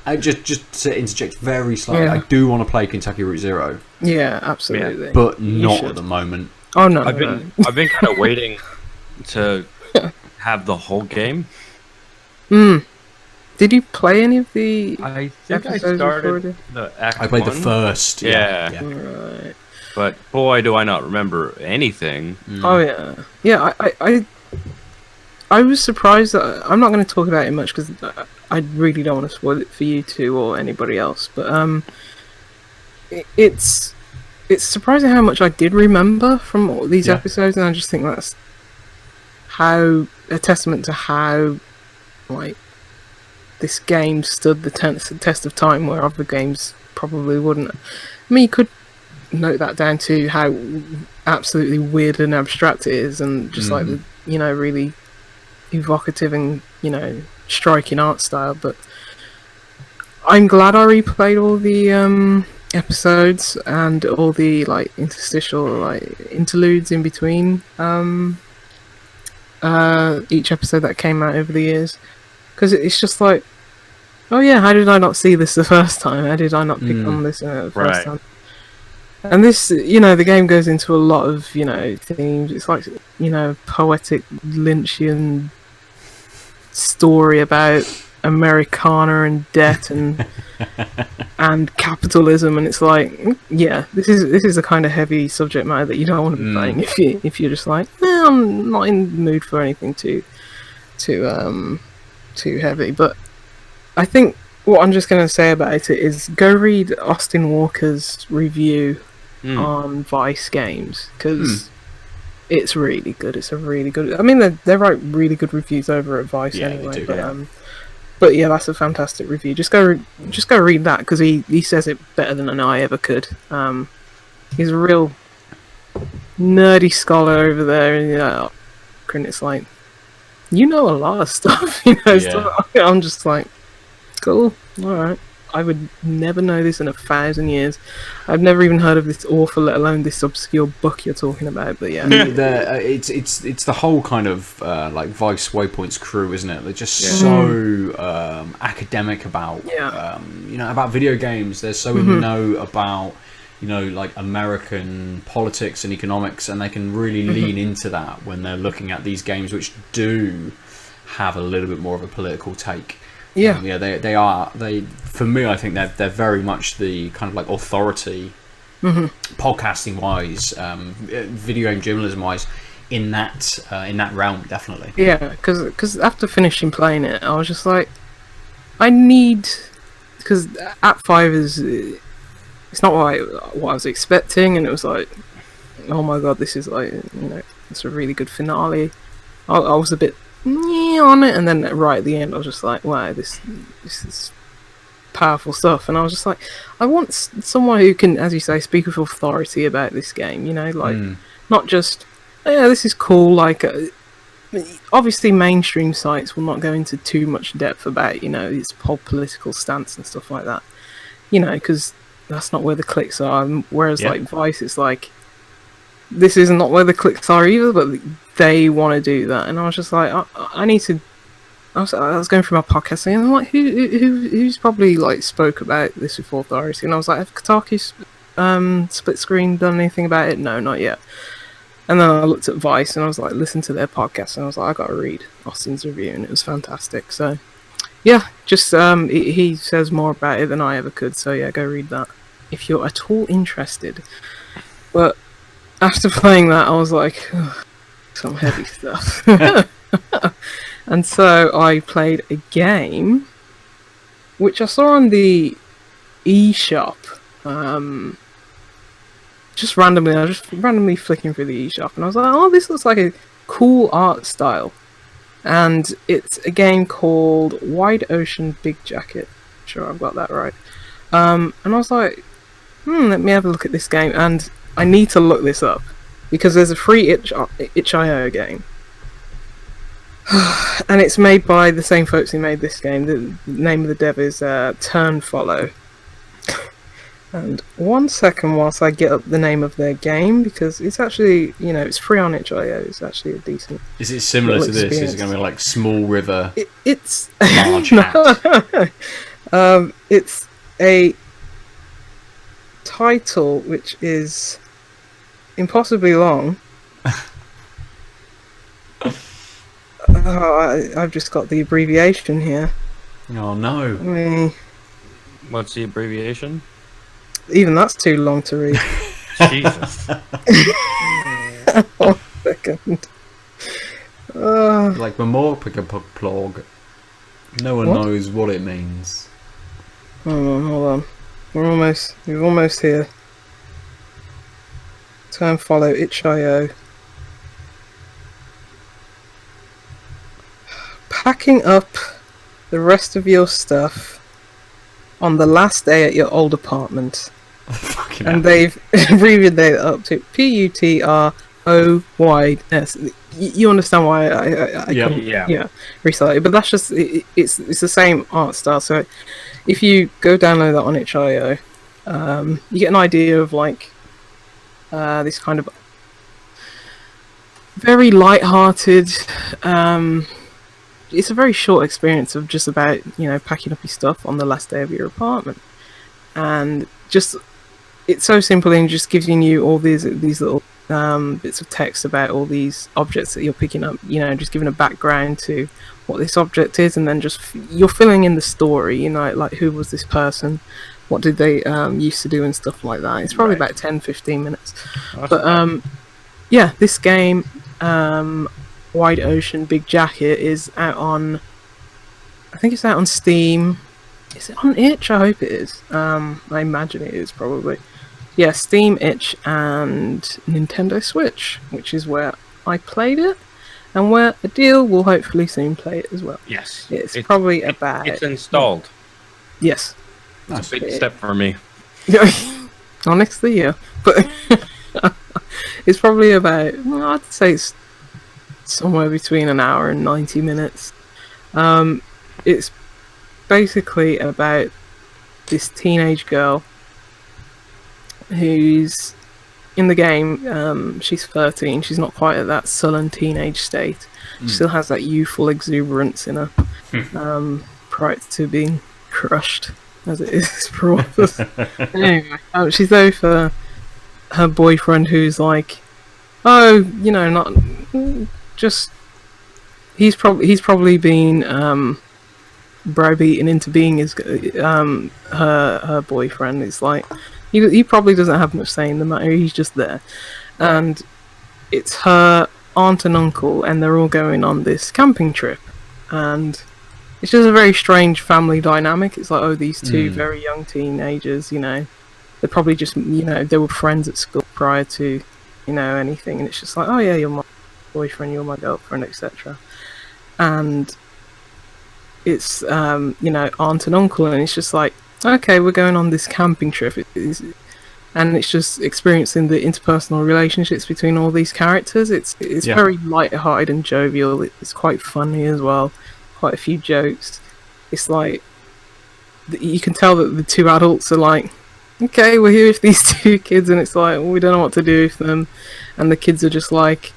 And just to interject very slightly, I do want to play Kentucky Route Zero. Yeah, absolutely. Yeah, but not at the moment. Oh no, I've been kind of waiting to have the whole game. Did you play any of the I think I episodes started recorded? the act. I played the 1. first. Yeah. Right. But boy, do I not remember anything. Oh yeah. I was surprised that I'm not going to talk about it much because I really don't want to spoil it for you two or anybody else. But it's surprising how much I did remember from all these episodes, and I just think that's a testament to how like this game stood the test of time, where other games probably wouldn't. I mean, you could note that down to how absolutely weird and abstract it is, and just like the really evocative and striking art style. But I'm glad I replayed all the episodes and all the like interstitial like interludes in between each episode that came out over the years, because it's just like, oh yeah, how did I not see this the first time? How did I not pick on this the first time? And this, the game goes into a lot of, themes. It's like, poetic Lynchian story about Americana and debt and and capitalism, and it's like, this is a kind of heavy subject matter that you don't want to be playing if you're just like, I'm not in the mood for anything too heavy. But I think what I'm just going to say about it is go read Austin Walker's review on Vice Games, because it's really good. It's a really good. I mean, they write really good reviews over at Vice anyway. They do, but yeah, that's a fantastic review. Just go read that, because he says it better than I ever could. He's a real nerdy scholar over there, and it's like, a lot of stuff. Stuff. I'm just like, cool, all right. I would never know this in 1,000 years. I've never even heard of this author, let alone this obscure book you're talking about. But yeah, it's the whole kind of like Vice Waypoint's crew, isn't it? They're just so academic about about video games. They're so in the know about like American politics and economics, and they can really lean into that when they're looking at these games, which do have a little bit more of a political take. They are. For me, I think they're very much the kind of like authority, podcasting wise, video game journalism wise, in that realm, definitely. Yeah, because after finishing playing it, I was just like, because Act 5 it's not what I was expecting, and it was like, oh my god, this is like, it's a really good finale. I was a bit on it, and then right at the end I was just like, wow, this is powerful stuff, and I was just like, I want someone who can, as you say, speak with authority about this game. You know, like not just, yeah, this is cool. Like, obviously, mainstream sites will not go into too much depth about, you know, its whole political stance and stuff like that. You know, because that's not where the clicks are. Whereas, like Vice, it's like, this is not where the clicks are either, but they want to do that, and I was just like, I need to. I was going through my podcast and I'm like, who's probably like spoke about this with authority? And I was like, have Kotaku's split screen done anything about it? No, not yet. And then I looked at Vice and I was like, listen to their podcast, and I was like, I got to read Austin's review, and it was fantastic. So yeah, just he says more about it than I ever could. So yeah, go read that if you're at all interested. But after playing that, I was like, some heavy stuff. And so I played a game which I saw on the eShop. Just randomly, I was just randomly flicking through the eShop, and I was like, oh, this looks like a cool art style. And it's a game called Wide Ocean Big Jacket. Sure, I've got that right. And I was like, let me have a look at this game. And I need to look this up, because there's a free itch.io game. And it's made by the same folks who made this game. The name of the dev is Turn Follow. And 1 second whilst I get up the name of their game, because it's actually, you know, it's free on itch.io. It's actually a decent. Is it similar to this? Is it going to be like Small River? It's Large Hat. It's a title which is impossibly long. I've just got the abbreviation here. Oh no. What's the abbreviation? Even that's too long to read. Jesus. 1 second. Like plog. No one knows what it means. Hold on. We're almost here. Turn follow itch.io. Packing up the rest of your stuff on the last day at your old apartment. And they've abbreviated it up to PUTROYS. You understand why I couldn't recite it, but that's just it's the same art style. So if you go download that on itch.io, you get an idea of like this kind of very light-hearted. It's a very short experience of just about, you know, packing up your stuff on the last day of your apartment, and just it's so simple, and just giving you all these little bits of text about all these objects that you're picking up. You know, just giving a background to what this object is, and then just you're filling in the story. You know, like who was this person, what did they used to do, and stuff like that. It's probably about 10-15 minutes. But yeah, this game. Wide Ocean Big Jacket is out on, I think it's out on Steam. Is it on itch? I hope it is. I imagine it is, probably. Yeah, Steam, itch, and Nintendo Switch, which is where I played it, and where Aadil will hopefully soon play it as well. Yes. It's probably about... It's installed. Yes. That's a big step for me. Honestly, yeah. But it's probably about, well, I'd say it's somewhere between an hour and 90 minutes. It's basically about this teenage girl who's in the game. She's 13. She's not quite at that sullen teenage state. She still has that youthful exuberance in her, prior to being crushed, as it is for all of us. Anyway, she's there for her boyfriend, who's like, oh, you know, not just he's probably been browbeaten into being his her boyfriend. It's like he probably doesn't have much say in the matter. He's just there, and it's her aunt and uncle, and they're all going on this camping trip, and it's just a very strange family dynamic. It's like, oh, these two very young teenagers, you know, they're probably just, you know, they were friends at school prior to, you know, anything, and it's just like, oh yeah, you're my boyfriend, you're my girlfriend, etc. And it's you know, aunt and uncle, and it's just like okay, we're going on this camping trip, and it's just experiencing the interpersonal relationships between all these characters. It's Yeah. very light-hearted and jovial. It's quite funny as well. Quite a few jokes. It's like you can tell that the two adults are like, okay, we're here with these two kids, and it's like we don't know what to do with them, and the kids are just like,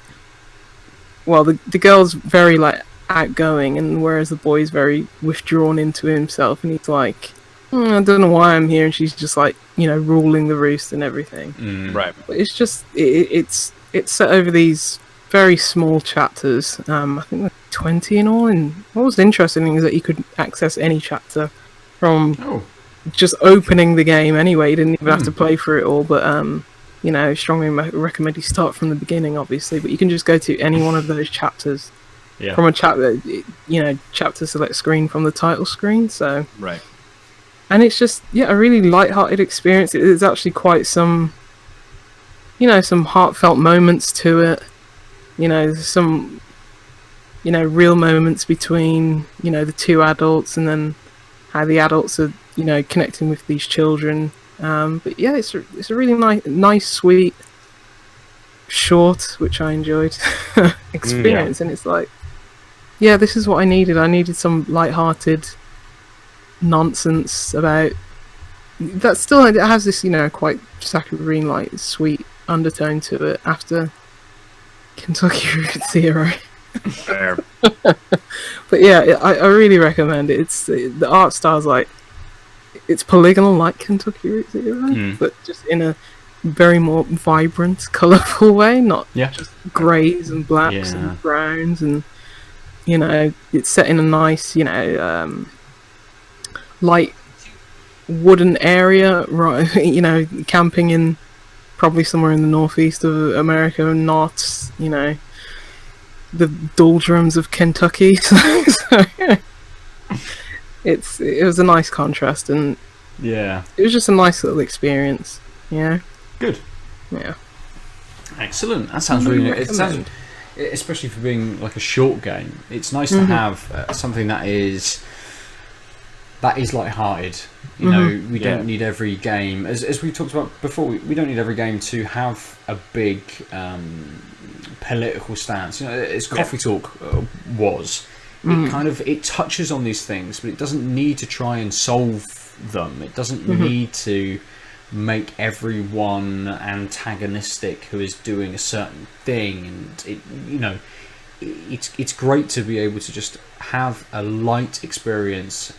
well, the girl's very like outgoing, and whereas the boy's very withdrawn into himself, and he's like, I don't know why I'm here, and she's just like, ruling the roost and everything. Right. But it's just it's set over these very small chapters. I think there's 20 in all. And what was interesting is that you could access any chapter from just opening the game anyway. You didn't even have to play through it all. But strongly recommend you start from the beginning, obviously. But you can just go to any one of those chapters from a chapter, chapter select screen from the title screen. So Right. and it's just a really light-hearted experience. There's actually quite some some heartfelt moments to it. There's some real moments between the two adults, and then how the adults are connecting with these children. But yeah, it's a really nice, sweet, short, which I enjoyed experience. And it's like, this is what I needed. I needed some light-hearted nonsense about that. Still, it has this quite saccharine, like sweet undertone to it after Kentucky Route Zero. Fair. But yeah, I really recommend it. It's the art style's like, it's polygonal like Kentucky Route Zero, but just in a very more vibrant, colourful way, not just greys and blacks and browns, and it's set in a nice light wooden area, right? Camping in probably somewhere in the northeast of America, and not the doldrums of Kentucky. So, it was a nice contrast, and it was just a nice little experience. Good. Yeah. Excellent. That sounds really nice. It sounds, especially for being like a short game, it's nice to have something that is light-hearted. We don't need every game, as we talked about before, we don't need every game to have a big political stance. As Coffee Talk was, it touches on these things, but it doesn't need to try and solve them. It doesn't need to make everyone antagonistic who is doing a certain thing, and it's great to be able to just have a light experience,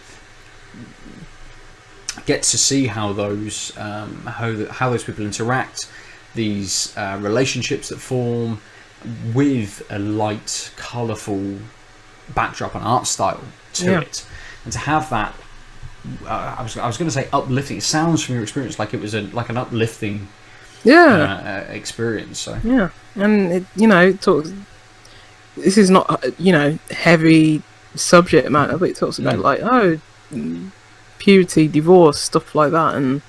get to see how those how those people interact, these relationships that form with a light, colourful backdrop and art style to it, and to have that. I was going to say uplifting. It sounds from your experience like it was like an uplifting experience. So and it talks. This is not heavy subject matter, but it talks about like puberty, divorce, stuff like that, and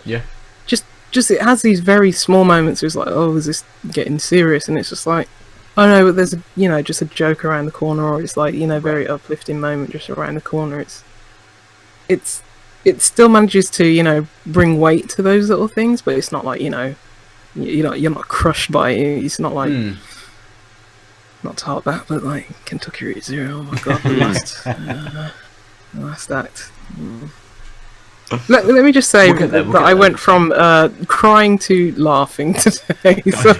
just it has these very small moments where it's like, is this getting serious? And it's just like, oh no, but there's just a joke around the corner, or it's like very uplifting moment just around the corner. It still manages to bring weight to those little things, but it's not like you're not crushed by it. It's not like not to harp back, but like Kentucky Route Zero. Oh my god, the last act. Let me just say that I went from crying to laughing today. So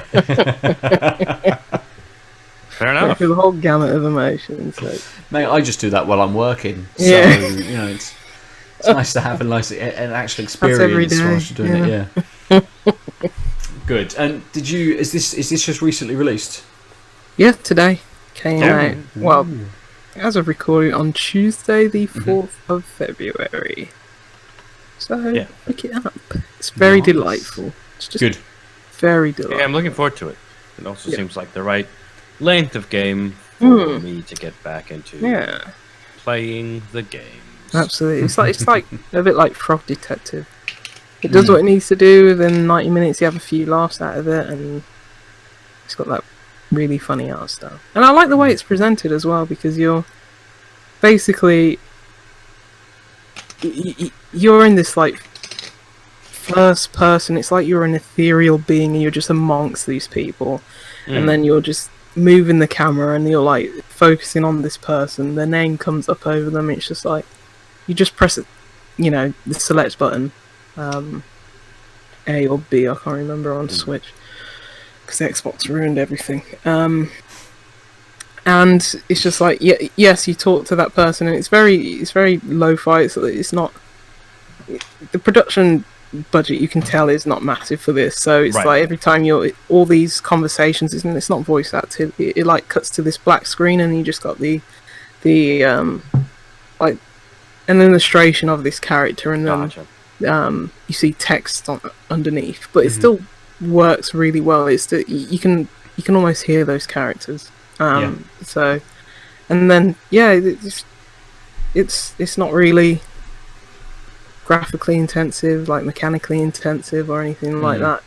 Fair enough. The whole gamut of emotions. So. Mate, I just do that while I'm working. So it's nice to have an actual experience every day. whilst you're doing it. Yeah. Good. And is this just recently released? Yeah, today came out. Well, as of recording on Tuesday, the 4th of February. So pick it up. It's very delightful. It's just good. Very delightful. Yeah, I'm looking forward to it. It also seems like the right length of game for me to get back into playing the games. Absolutely. It's like a bit like Frog Detective. It does what it needs to do. Within 90 minutes, you have a few laughs out of it, and it's got that really funny art style. And I like the way it's presented as well, because you're basically you're in this like first person. It's like you're an ethereal being, and you're just amongst these people, and then you're just moving the camera, and you're like focusing on this person. Their name comes up over them. It's just like you just press it, the select button, A or B. I can't remember on Switch because Xbox ruined everything. And it's just like, yes, you talk to that person, and it's very lo-fi. It's not the production budget. You can tell is not massive for this, so it's like every time all these conversations, it's not voice acted. It like cuts to this black screen, and you just got the like an illustration of this character, and then you see text underneath, but it still works really well. It's you can almost hear those characters. So, and then it's not really graphically intensive, like mechanically intensive or anything like that.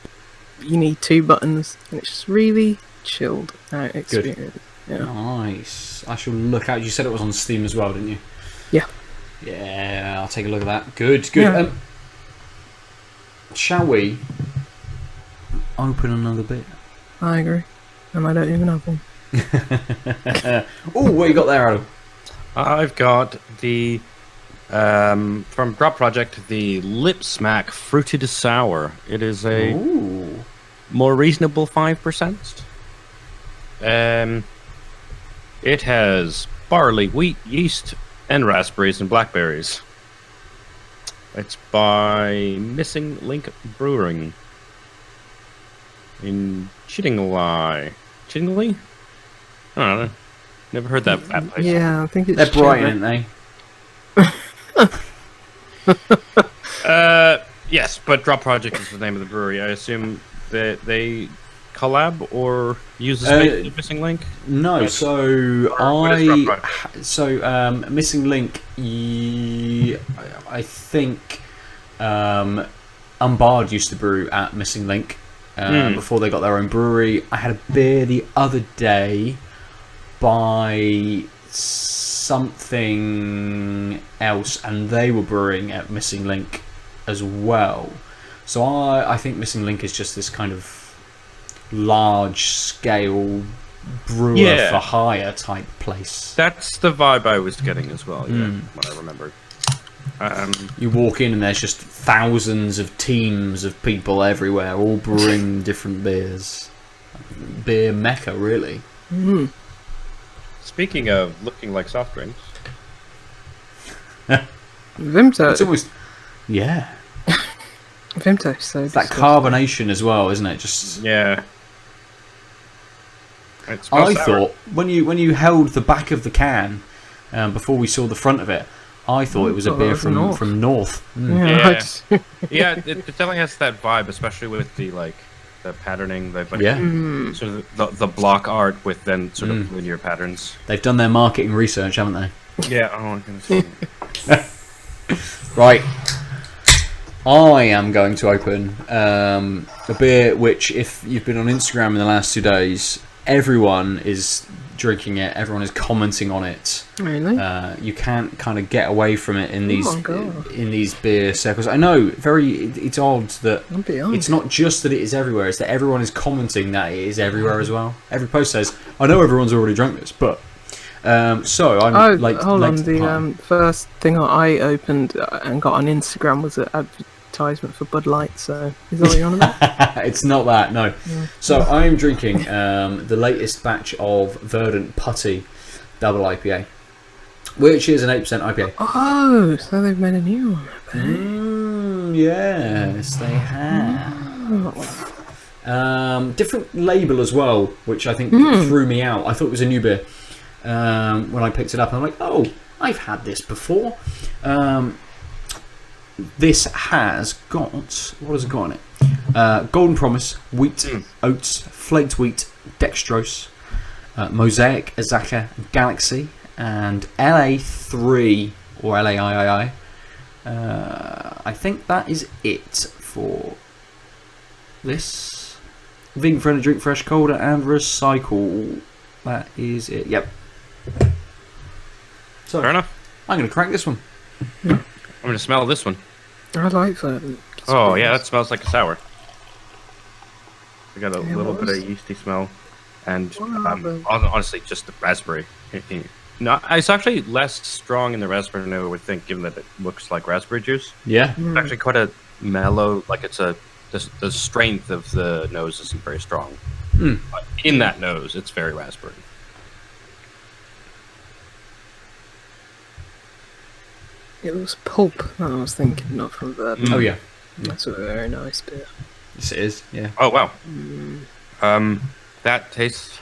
You need 2 buttons, and it's just really chilled out experience. Yeah. Nice. I shall look out. You said it was on Steam as well, didn't you? Yeah. Yeah, I'll take a look at that. Good. Yeah. Shall we open another bit? I agree, and I don't even have one. Oh, what you got there, Adam? I've got the from Drop Project, the Lip Smack Fruited Sour. It is a more reasonable 5%. It has barley, wheat, yeast, and raspberries and blackberries. It's by Missing Link Brewing in Chiddingly? I don't know. Never heard that place. Yeah, I think it's... They're Brighton, aren't they? Yes, but Drop Project is the name of the brewery. I assume that they collab or use the space of Missing Link? No, Missing Link, I think Unbarred used to brew at Missing Link before they got their own brewery. I had a beer the other day by something else, and they were brewing at Missing Link as well. So I think Missing Link is just this kind of large scale brewer for hire type place. That's the vibe I was getting as well, what I remembered. You walk in and there's just thousands of teams of people everywhere, all brewing different beers. Beer mecca, really. Speaking of looking like soft drinks, Vimto. It's almost, Vimto. So it's that carbonation as well, isn't it? Just I thought when you held the back of the can before we saw the front of it, I thought it was a beer from North. Yeah, it definitely has that vibe, especially with the patterning, sort of the block art with then sort of linear patterns. They've done their marketing research, haven't they? Yeah. Oh, I'm gonna say. Right. I am going to open a beer which, if you've been on Instagram in the last 2 days, everyone is drinking it. Everyone is commenting on it. Really? You can't kind of get away from it in these beer circles. I know, it's odd that it's not just that it is everywhere. It's that everyone is commenting that it is everywhere as well. Every post says, "I know everyone's already drunk this," but so I'm hold on. The first thing I opened and got on Instagram was an advertisement for Bud Light. So is that what you're on about? It's not that, no. Yeah. So I am drinking the latest batch of Verdant Putty Double IPA, which is an 8% IPA. Oh, so they've made a new one. Yes, they have. Different label as well, which I think threw me out. I thought it was a new beer when I picked it up, and I'm like, oh, I've had this before. This has got, what has it got on it? Golden Promise, wheat, oats, flaked wheat, dextrose, Mosaic, Azaka, Galaxy, and LA3 or LAIII. I think that is it for this. Vegan friendly, drink fresh, colder, and recycle. That is it. Yep. So fair enough. I'm going to crack this one. I'm going to smell this one. I like Verdant. Oh yeah, that smells like a sour. I got a Yeah, little what bit of was- yeasty smell, and Wow, the- honestly, just the raspberry. No, it's actually less strong in the raspberry than I would think, given that it looks like raspberry juice. Yeah. It's actually quite a mellow, like it's the strength of the nose isn't very strong. But in that nose, it's very raspberry. It was pulp that I was thinking, not from Verdant. Oh yeah. That's a very nice beer. Yes, it is. Yeah. Oh wow. That tastes.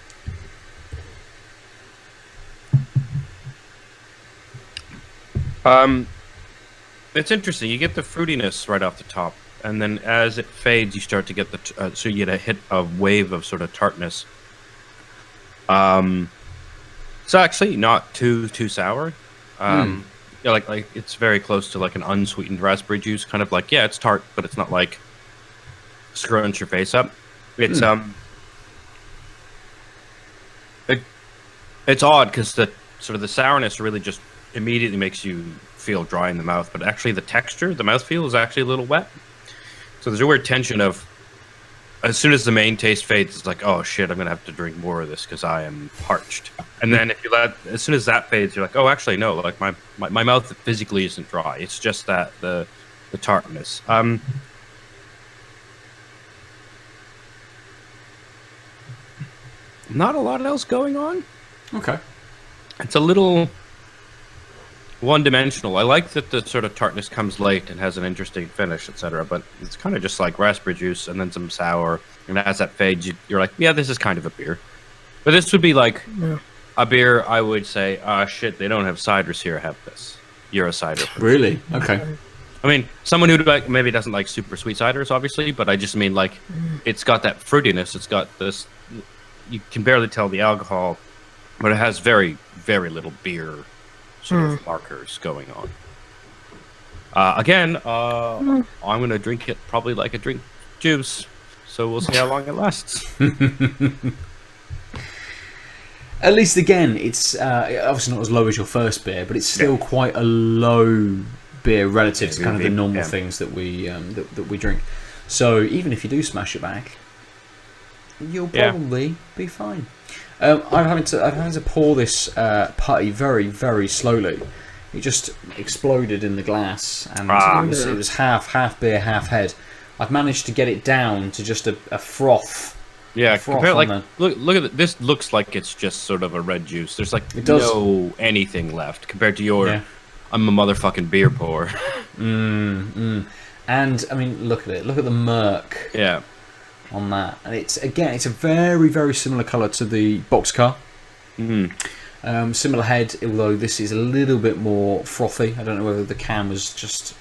It's interesting. You get the fruitiness right off the top, and then as it fades, you start to get so you get a wave of sort of tartness. It's actually not too sour. Yeah, like it's very close to like an unsweetened raspberry juice, kind of like, yeah, it's tart, but it's not like scrunch your face up. It's it's odd because the sort of the sourness really just immediately makes you feel dry in the mouth, but actually the texture, the mouthfeel is actually a little wet. So there's a weird tension of as soon as the main taste fades, it's like, oh shit, I'm gonna have to drink more of this because I am parched. And then if you as soon as that fades, you're like, oh, actually no, like my mouth physically isn't dry. It's just that the tartness. Not a lot else going on. Okay. It's a little one-dimensional. I like that the sort of tartness comes late and has an interesting finish, etc. But it's kind of just like raspberry juice and then some sour. And as that fades, you're like, yeah, this is kind of a beer. But this would be like a beer I would say, shit, they don't have ciders here. Have this. You're a cider person. Really? Okay. I mean, someone who maybe doesn't like super sweet ciders, obviously, but I just mean like it's got that fruitiness. It's got this. You can barely tell the alcohol, but it has very, very little beer sort of markers going on. Again, I'm going to drink it probably like a drink juice, so we'll see how long it lasts. At least again, it's obviously not as low as your first beer, but it's still quite a low beer relative to kind of the normal things that we that we drink. So even if you do smash it back, you'll probably be fine. I'm having to pour this putty very, very slowly. It just exploded in the glass, and it was half beer, half head. I've managed to get it down to just a froth. Yeah, compare like the... look at it. This looks like it's just sort of a red juice. There's like no anything left compared to your. Yeah. I'm a motherfucking beer pour. And I mean, look at it. Look at the murk. Yeah. On that, and it's a very, very similar colour to the Boxcar. Similar head, although this is a little bit more frothy. I don't know whether the can was just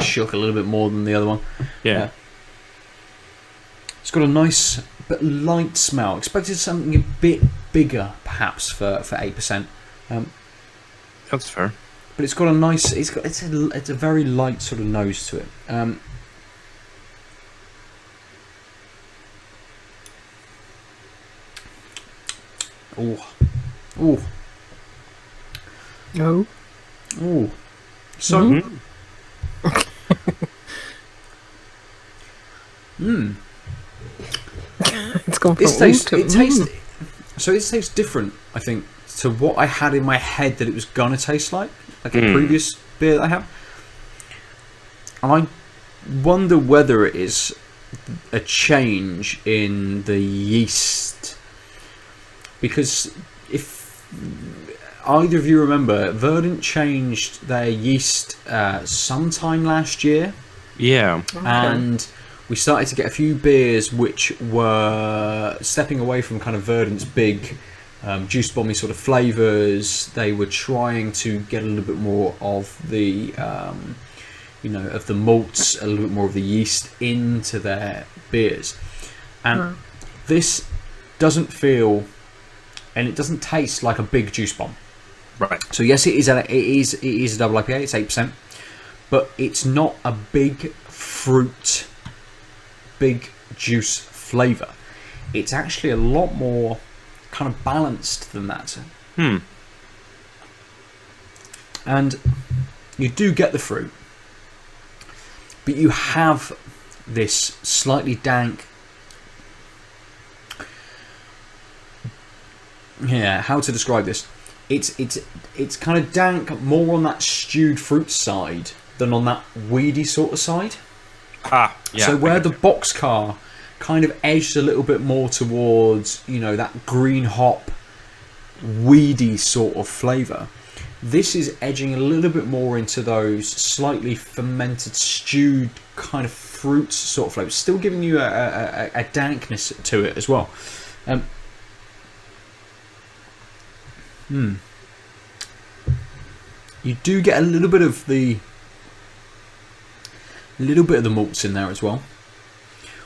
shook a little bit more than the other one. Yeah. It's got a nice but light smell. Expected something a bit bigger, perhaps, for 8%. That's fair. But it's got a nice. It's a very light sort of nose to it. Oh. So. It's gone from it tastes different, I think, to what I had in my head that it was gonna taste like a previous beer that I have. And I wonder whether it is a change in the yeast. Because if either of you remember, Verdant changed their yeast sometime last year. Yeah. And we started to get a few beers which were stepping away from kind of Verdant's big juice bomby sort of flavours. They were trying to get a little bit more of the of the malts, a little bit more of the yeast into their beers. And this doesn't feel and it doesn't taste like a big juice bomb. Right. So yes, it is a double IPA. It's 8%, but it's not a big fruit, big juice flavour. It's actually a lot more kind of balanced than that. And you do get the fruit, but you have this slightly dank. Yeah, how to describe this? It's kind of dank, more on that stewed fruit side than on that weedy sort of side. Yeah. So where the Boxcar kind of edged a little bit more towards, that green hop, weedy sort of flavour, this is edging a little bit more into those slightly fermented, stewed kind of fruit sort of flavours, still giving you a dankness to it as well. You do get a little bit of the malts in there as well.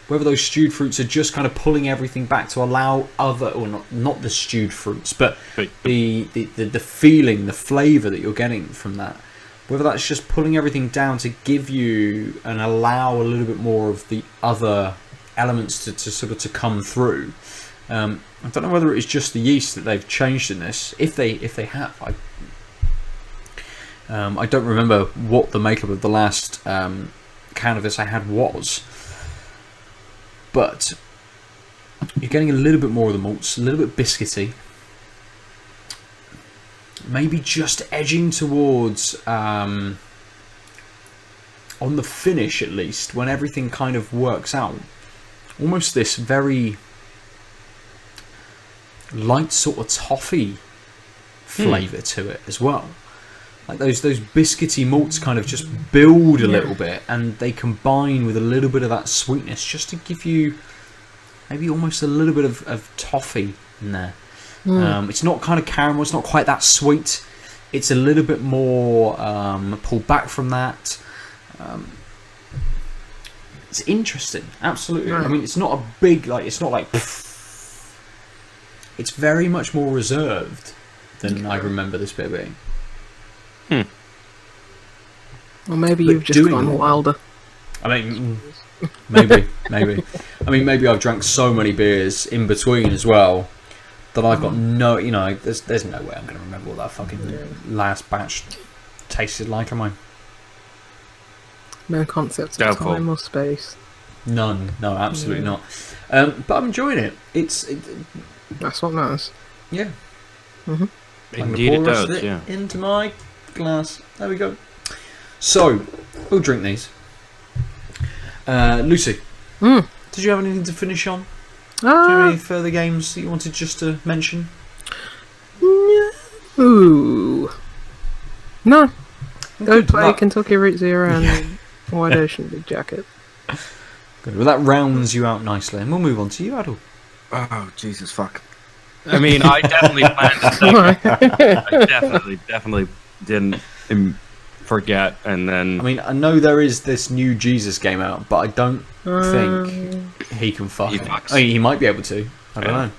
Whether those stewed fruits are just kind of pulling everything back to allow other, or not the stewed fruits, but the feeling, the flavour that you're getting from that. Whether that's just pulling everything down to give you and allow a little bit more of the other elements to sort of to come through. I don't know whether it's just the yeast that they've changed in this. If they have, I don't remember what the makeup of the last can of this I had was, but you're getting a little bit more of the malts, a little bit biscuity, maybe just edging towards on the finish, at least when everything kind of works out, almost this very light sort of toffee flavour to it as well. Like those biscuity malts kind of just build a little bit, and they combine with a little bit of that sweetness just to give you maybe almost a little bit of toffee in there. It's not kind of caramel, it's not quite that sweet. It's a little bit more pulled back from that. It's interesting, absolutely. I mean, it's not a big, it's not like... It's very much more reserved than I remember this bit being. Or maybe you've just gone wilder. I mean, maybe. I mean, maybe I've drank so many beers in between as well that I've got no, there's no way I'm going to remember what that fucking last batch tasted like, am I? No concept of time or space. None. No, absolutely not. But I'm enjoying it. That's what matters. Yeah. Indeed it does, yeah. Into my glass. There we go. So, we'll drink these. Lucy, did you have anything to finish on? Do you have any further games that you wanted just to mention? Ooh. No. Go play Kentucky Route Zero and Wide Ocean Big Jacket. Good. Well, that rounds you out nicely, and we'll move on to you, Aadil. Oh, Jesus, fuck. I mean, I definitely planned to I definitely didn't forget, and then... I mean, I know there is this new Jesus game out, but I don't think he can fuck it. I mean, he might be able to. I don't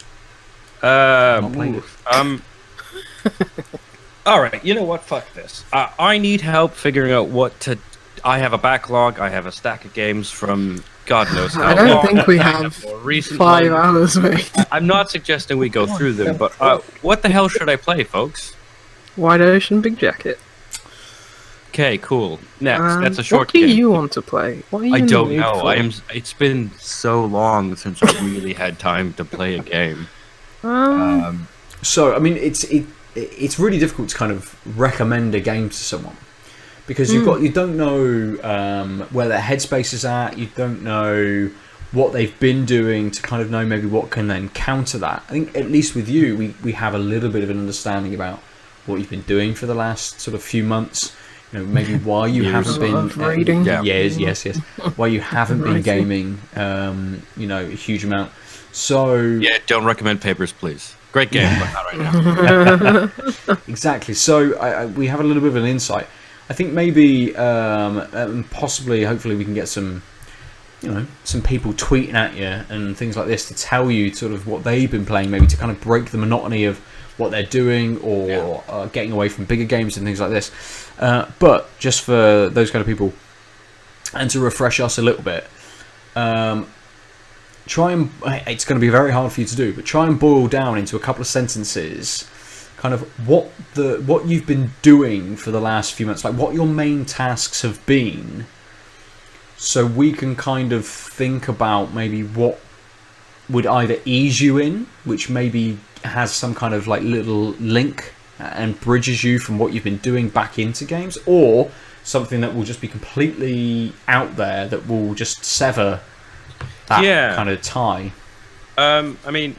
know. Alright, you know what? Fuck this. I need help figuring out what to... I have a backlog, I have a stack of games from... God knows how I don't think we have 5 hours, mate. I'm not suggesting we go through them, but what the hell should I play, folks? Wide Ocean Big Jacket. Okay, cool. Next, that's a short game. What do you want to play? What are you I don't know. It's been so long since I really had time to play a game. So, I mean, it's really difficult to kind of recommend a game to someone. Because you don't know where their headspace is at. You don't know what they've been doing to kind of know maybe what can then counter that. I think at least with you, we have a little bit of an understanding about what you've been doing for the last sort of few months. Maybe why you haven't been reading. Yes. Why you haven't been gaming. A huge amount. So yeah, don't recommend Papers, please. Great game, but not right now. Exactly. So we have a little bit of an insight. I think maybe, possibly, hopefully, we can get some people tweeting at you and things like this to tell you sort of what they've been playing, maybe to kind of break the monotony of what they're doing or getting away from bigger games and things like this. But just for those kind of people, and to refresh us a little bit, it's going to be very hard for you to do, but try and boil down into a couple of sentences kind of what you've been doing for the last few months, like what your main tasks have been, so we can kind of think about maybe what would either ease you in, which maybe has some kind of like little link and bridges you from what you've been doing back into games, or something that will just be completely out there that will just sever that kind of tie. I mean,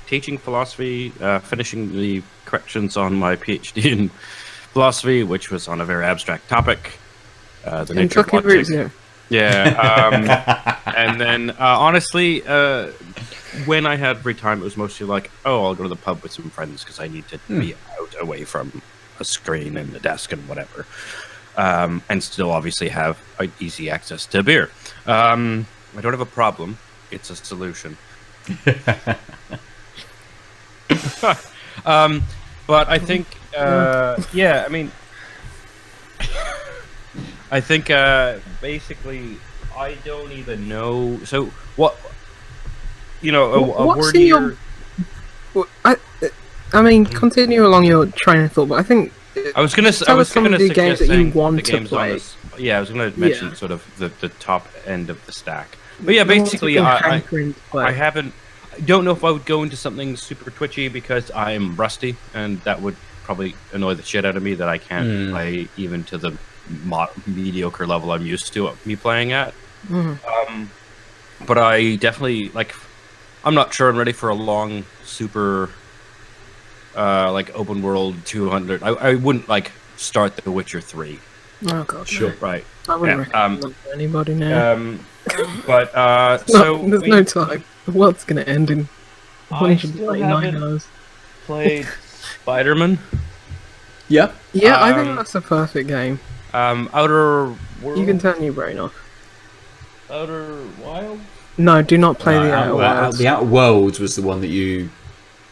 teaching philosophy, finishing the corrections on my PhD in philosophy, which was on a very abstract topic. The nature of logic. Yeah. And then, honestly, when I had free time, it was mostly like, oh, I'll go to the pub with some friends because I need to be out away from a screen and the desk and whatever. And still obviously have easy access to beer. I don't have a problem. It's a solution. But I think, I mean, I think basically I don't even know. So what? You know, a word here. I mean, continue along your train of thought, but I think I was gonna the games that you want to play. Yeah, I was gonna mention sort of the top end of the stack. But yeah, basically, I don't know if I would go into something super twitchy because I'm rusty, and that would probably annoy the shit out of me that I can't play even to the mediocre level I'm used to me playing at. But I definitely I'm not sure I'm ready for a long super open world 200. I wouldn't start The Witcher 3. Oh god, sure, right? I wouldn't recommend that to anybody now. But there's no time. The world's gonna end in 129 hours. Played Spider-Man. Yeah. Yeah, I think that's a perfect game. Outer World. You can turn your brain off. Outer Wild. No, do not play the Outer Worlds. The Outer Worlds was the one that you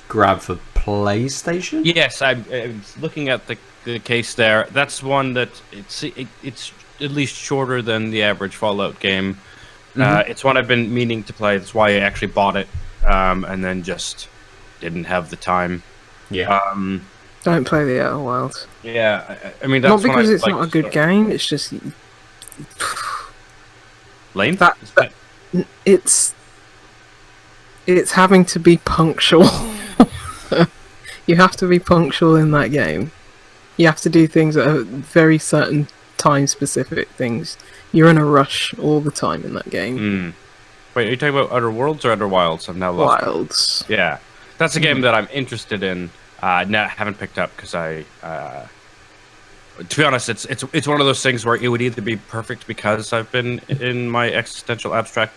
grabbed for PlayStation. Yes, I was looking at the case there. That's one that it's at least shorter than the average Fallout game. It's one I've been meaning to play. That's why I actually bought it, and then just didn't have the time. Yeah. Don't play the Outer Wilds. Yeah, I mean that's not because it's not a good game. It's just lame. It's having to be punctual. You have to be punctual in that game. You have to do things at a very certain time-specific things. You're in a rush all the time in that game. Wait, are you talking about Outer Worlds or Outer Wilds? I've now lost. Wilds. Yeah, that's a game that I'm interested in. Haven't picked up because to be honest, it's one of those things where it would either be perfect because I've been in my existential abstract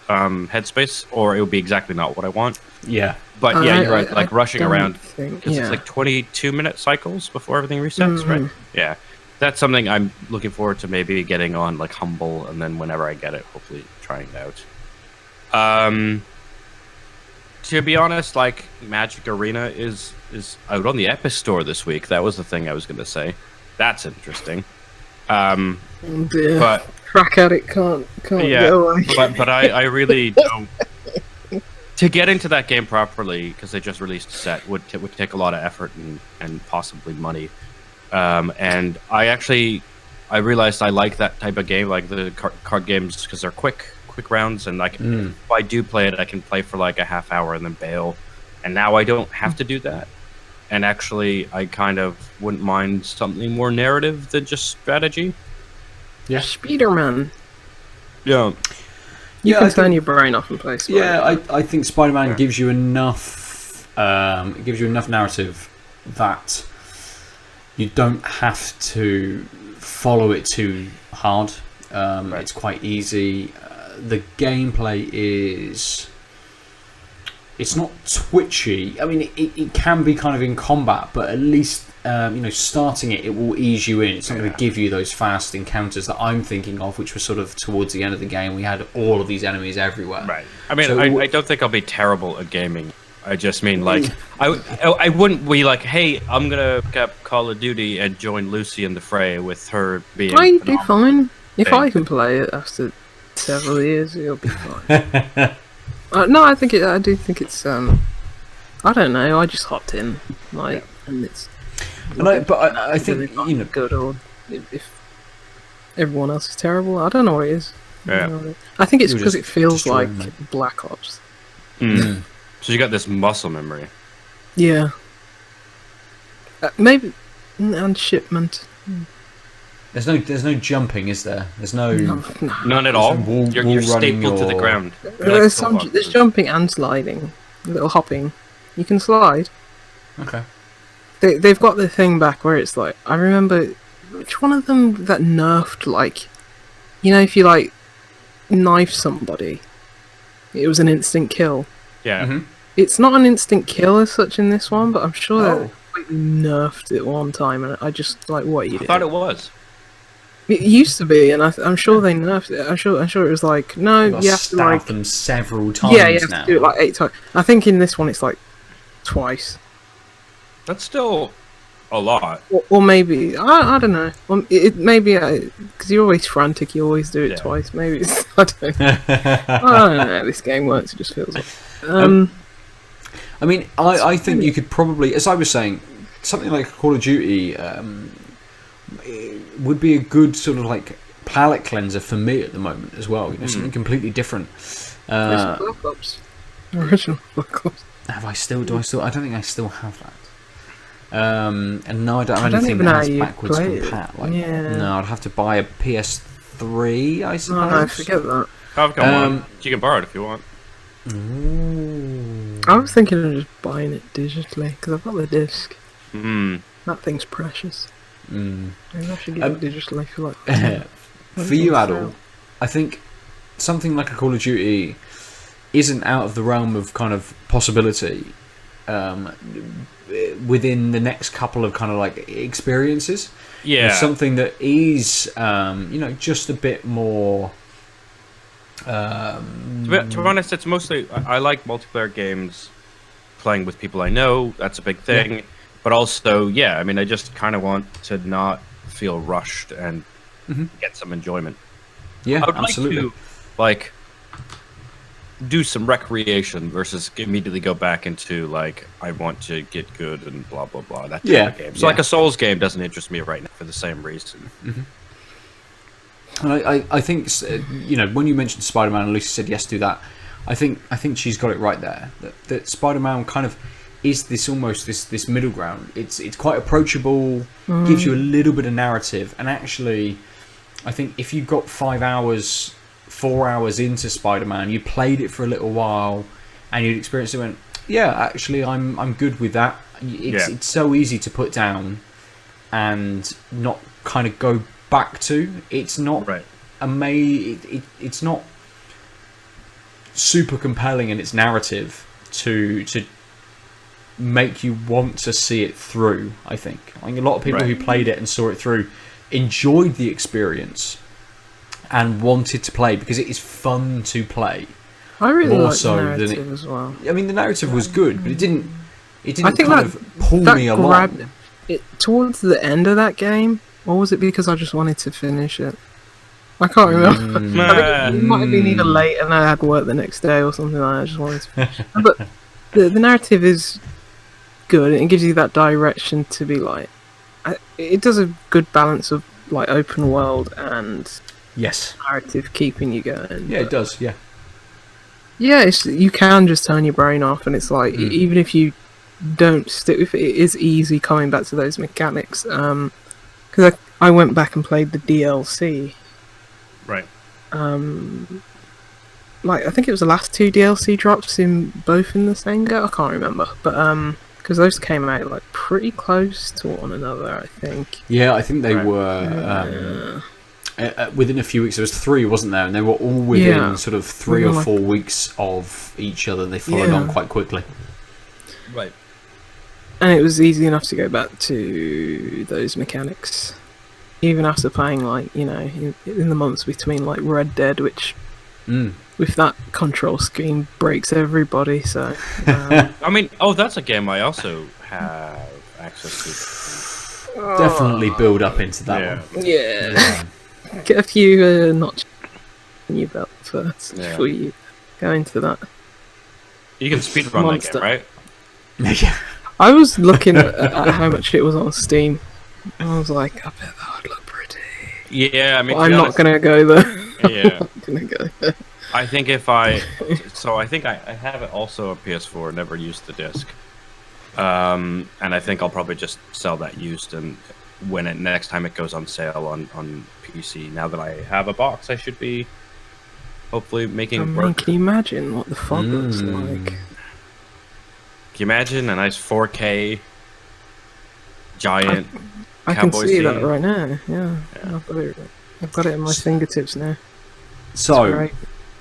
headspace, or it would be exactly not what I want. Yeah. But yeah, you're right. Rushing around because it's 22-minute cycles before everything resets, right? Yeah, that's something I'm looking forward to maybe getting on Humble, and then whenever I get it, hopefully trying it out. To be honest, Magic Arena is out on the Epic Store this week. That was the thing I was going to say. That's interesting. But crack addict can't go away. but I really don't. To get into that game properly, because they just released a set, would take a lot of effort and possibly money. And I realized I like that type of game, like the card games, because they're quick rounds, and if I do play it, I can play for a half hour and then bail. And now I don't have to do that. And actually, I kind of wouldn't mind something more narrative than just strategy. Yeah, Spider-Man. Yeah. You can turn your brain off and play Spider-Man. Yeah, I think Spider-Man gives you enough. It gives you enough narrative that you don't have to follow it too hard. It's quite easy. The gameplay is. It's not twitchy. I mean, it can be kind of in combat, but at least starting it will ease you in. It's not going to give you those fast encounters that I'm thinking of, which were sort of towards the end of the game. We had all of these enemies everywhere. Right. I mean, I don't think I'll be terrible at gaming. I just mean I wouldn't be hey, I'm gonna pick up Call of Duty and join Lucy in the fray with her being. I'd be fine if I can play it after several years. It'll be fine. No, I do think it's. I don't know. I just hopped in, and it's. But I think good, or if everyone else is terrible. I don't know what it is. Yeah. I think it's You're because just it feels destroying like them. Black Ops. So you got this muscle memory. Yeah. Maybe and shipment. There's no jumping, is there? There's no. No. None at all. wall You're running stapled to the or- ground. There's there's jumping and sliding, little hopping. You can slide. Okay. They've got the thing back where it's like, I remember, which one of them that nerfed, like, you know, if you like knife somebody, it was an instant kill. Yeah. Mhm. It's not an instant kill as such in this one, but I'm sure Oh. they completely nerfed it one time, and I just like, what you I did. thought it was. It used to be, and I'm sure they nerfed it. I'm sure it was like, no, You've got you to have to stab like, them several times yeah, you have now. to do it like 8 times. I think in this one it's like twice. That's still a lot. Or maybe I don't know. It maybe because you're always frantic. You always do it Yeah. twice. Maybe it's, I don't know. I don't know how this game works. It just feels like. I mean, I think you could probably, as I was saying, something like Call of Duty would be a good sort of like palate cleanser for me at the moment as well. You know, something completely different. Black Ops. Original Black Ops. Have I still? Do I still? I don't think I still have that. And no, I don't have I don't anything even that know has how you backwards play it. compat. Like, Yeah. no, I'd have to buy a PS3, I Oh suppose. no, forget that. I've got one. You can borrow it if you want. Ooh. I was thinking of just buying it digitally because I've got the disc. Mm. That thing's precious. Mm. Maybe I should get it digitally for like. For you, Aadil, I think something like a Call of Duty isn't out of the realm of kind of possibility within the next couple of kind of like experiences. Yeah. Something that is, just a bit more. To be honest, it's mostly I like multiplayer games, playing with people I know. That's a big thing. Yeah. But also, yeah, I mean, I just kind of want to not feel rushed and get some enjoyment. Yeah, I would absolutely. like to do some recreation versus immediately go back into like I want to get good and blah blah blah. That type of game. So like a Souls game doesn't interest me right now for the same reason. And I think when you mentioned Spider-Man and Lucy said yes to that, I think she's got it right there. That Spider-Man kind of is this almost this middle ground. It's quite approachable, gives you a little bit of narrative, and actually, I think if you got 4 hours into Spider-Man, you played it for a little while, and you'd experienced it, and went, yeah, actually, I'm good with that. It's so easy to put down, and not kind of go back to. It's not it's not super compelling in its narrative to make you want to see it through. I think a lot of people who played it and saw it through enjoyed the experience and wanted to play because it is fun to play. I really more like so the than narrative as well. I mean, the narrative was good, but it didn't I think kind of pull me along. grabbed it towards the end of that game, or was it because I just wanted to finish it? I can't remember. I think it might have been either late and I had work the next day or something like that. I just wanted to finish it. But the narrative is good. It gives you that direction to be like. It does a good balance of like open world and narrative, keeping you going. Yeah, it does. Yeah. Yeah, you can just turn your brain off, and it's like even if you don't stick with it, it is easy coming back to those mechanics. Because I went back and played the DLC. Right. Like I think it was the last 2 DLC drops both in the same go. I can't remember, but because those came out like pretty close to one another, I think. Yeah, I think they were within a few weeks. There was 3, wasn't there? And they were all within sort of 3 or 4 weeks of each other. They followed on quite quickly. Right. And it was easy enough to go back to those mechanics, even after playing like in the months between like Red Dead, which with that control scheme breaks everybody. So I mean, that's a game I also have access to. Definitely build up into that one. Yeah. Get a few notches in your belt first before you go into that. You can speedrun that game, right? Yeah. I was looking at how much it was on Steam. I was like, I bet that would look pretty. Yeah, I mean, But I'm not going to go there. Yeah. I'm not going to go there. I think if I have it also a PS4, never used the disc, and I think I'll probably just sell that used, and when next time it goes on sale on PC. Now that I have a box, I should be hopefully making it work. Can you imagine what the fog looks like? Can you imagine a nice 4K giant? I can cowboy see scene? that right now. Yeah. I've got it in my fingertips now. So,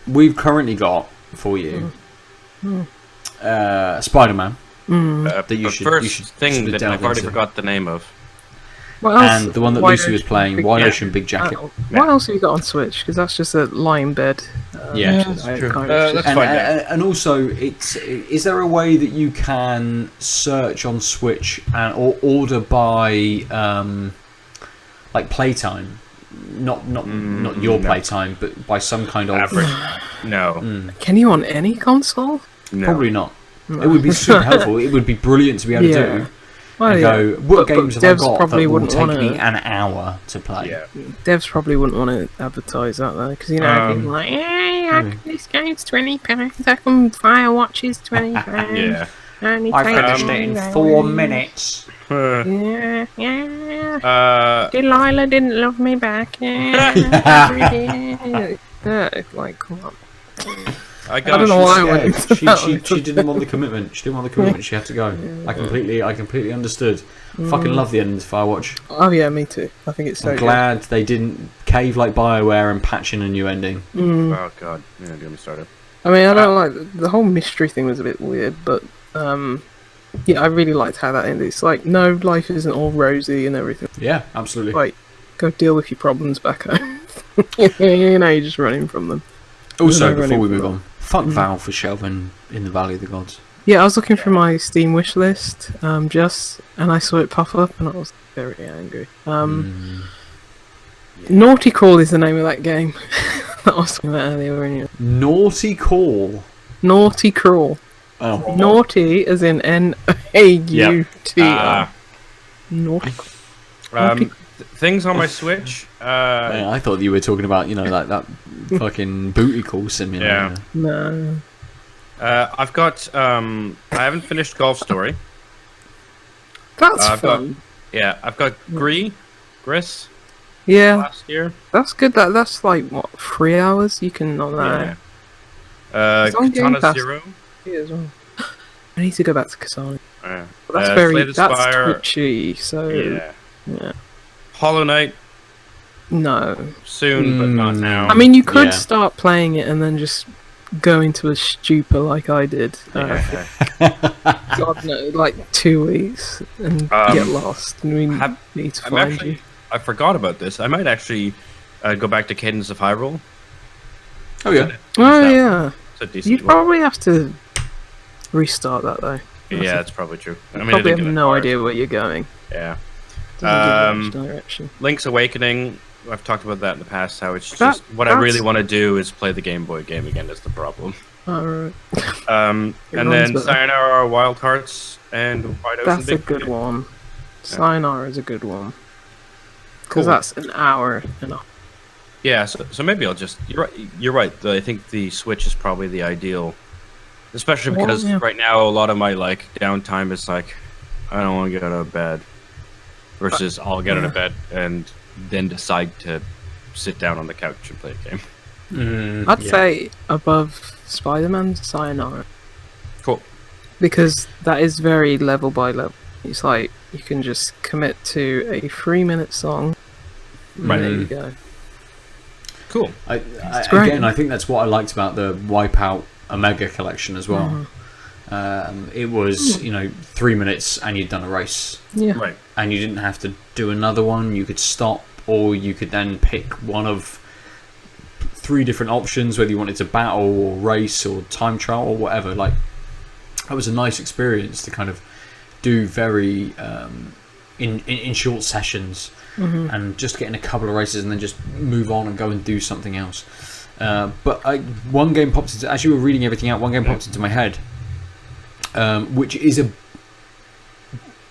we've currently got for you Spider-Man. That you should thing that delve I've already into. forgot the name of. What else? And the one that White Lucy was Ocean playing, Big Wide Jacket. Ocean Big Jacket. What else have you got on Switch? Because that's just a lying bed. Yeah, that's I true. kind of Let's just- find out. And also, is there a way that you can search on Switch or order by like playtime? Not your playtime, but by some kind of Average. No. Can you on any console? No. Probably not. It would be super helpful. It would be brilliant to be able to do. Well, And yeah. go, what But games have devs I got probably that will wouldn't take wanna- me an hour to play? Yeah. Devs probably wouldn't want to advertise that though, because people like, this game's £20. I can Firewatch is £20. Yeah. I finished it in 4 minutes. Yeah. Delilah didn't love me back. Yeah. Like, come on. I don't know why I went Scared. into that one. She didn't want the commitment. She didn't want the commitment. She had to go. I completely understood. Fucking love the end of Firewatch. Oh yeah, me too. I think it's so I'm glad they didn't cave like BioWare and patch in a new ending. Oh god. Yeah, get me started. I mean, I don't like the whole mystery thing was a bit weird, but yeah, I really liked how that ended. It's like, no, life isn't all rosy and everything. Yeah, absolutely. Like, go deal with your problems back home. You know, you're just running from them. Also, No, before we running move on, fuck Valve for shelving in the Valley of the Gods. Yeah, I was looking through my Steam wish list, and I saw it pop up, and I was very angry. Naughty Crawl is the name of that game that I was talking about earlier. Naughty Call. Naughty Crawl. Oh. Naughty as in N-A-U-T-R. Naughty. Things on my Switch. Yeah, I thought you were talking about, like that fucking booty call simulator. Yeah. No. I've got. I haven't finished Golf Story. That's I've got- fun. Yeah, I've got Gris Yeah, last year. that's good. That's like, what, 3 hours? You can knock that out. It's on Game Katana Pass. Zero. Yeah, as well. I need to go back to Kasane. Yeah. But that's Slay the that's Spire. twitchy, so... Yeah. Yeah. Hollow Knight No. soon, but not now. I mean, you could Yeah. start playing it and then just go into a stupor like I did. Yeah. God no, like 2 weeks and get lost. And we need to find you. I forgot about this. I might actually go back to Cadence of Hyrule. Oh, yeah. Oh yeah. It's a decent You'd one. probably have to restart that though. Yeah, that's probably true. I mean, I Probably didn't have get no far. idea where you're going. Yeah. Doesn't give you much direction. Link's Awakening. I've talked about that in the past. How it's That- just what I really that's- want to do is play the Game Boy game again. That's the problem. Alright. And runs then better. Sayonara Wild Hearts and Wide Ocean That's a Big good Jacket. one. Sayonara is a good one. Cool. Because that's an hour and a... Yeah, so maybe I'll just. You're right. I think the Switch is probably the ideal, especially Well, because yeah. right now a lot of my downtime is like, I don't want to get out of bed, versus I'll get out of bed and then decide to sit down on the couch and play a game. I'd say above Spider-Man, Sayonara. Cool. Because that is very level by level. It's like, you can just commit to a 3-minute song. And Right. there you go. Cool. I great. again, I think that's what I liked about the Wipeout Omega collection as well. It was, 3 minutes and you'd done a race. Yeah. Right. And you didn't have to do another one. You could stop, or you could then pick one of 3 different options, whether you wanted to battle or race or time trial or whatever. Like, that was a nice experience to kind of do very in short sessions and just get in a couple of races and then just move on and go and do something else. But one game popped into, as you were reading everything out, one game popped into my head, which is a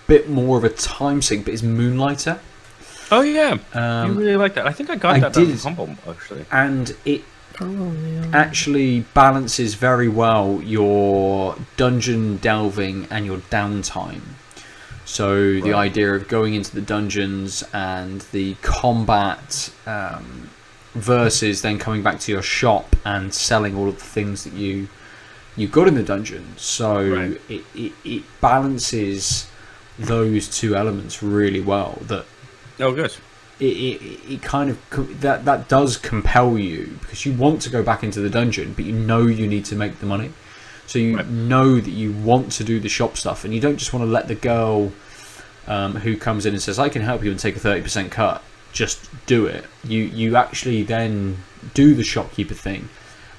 bit more of a time sink, but is Moonlighter. Oh yeah, you really like that. I think I got that on Humble actually. And it actually balances very well your dungeon delving and your downtime. So the idea of going into the dungeons and the combat versus then coming back to your shop and selling all of the things that you got in the dungeon. So it balances those two elements really well. That good. It kind of that does compel you, because you want to go back into the dungeon, but you know you need to make the money. So you know that you want to do the shop stuff, and you don't just want to let the girl who comes in and says, I can help you and take a 30% cut, just do it. You actually then do the shopkeeper thing,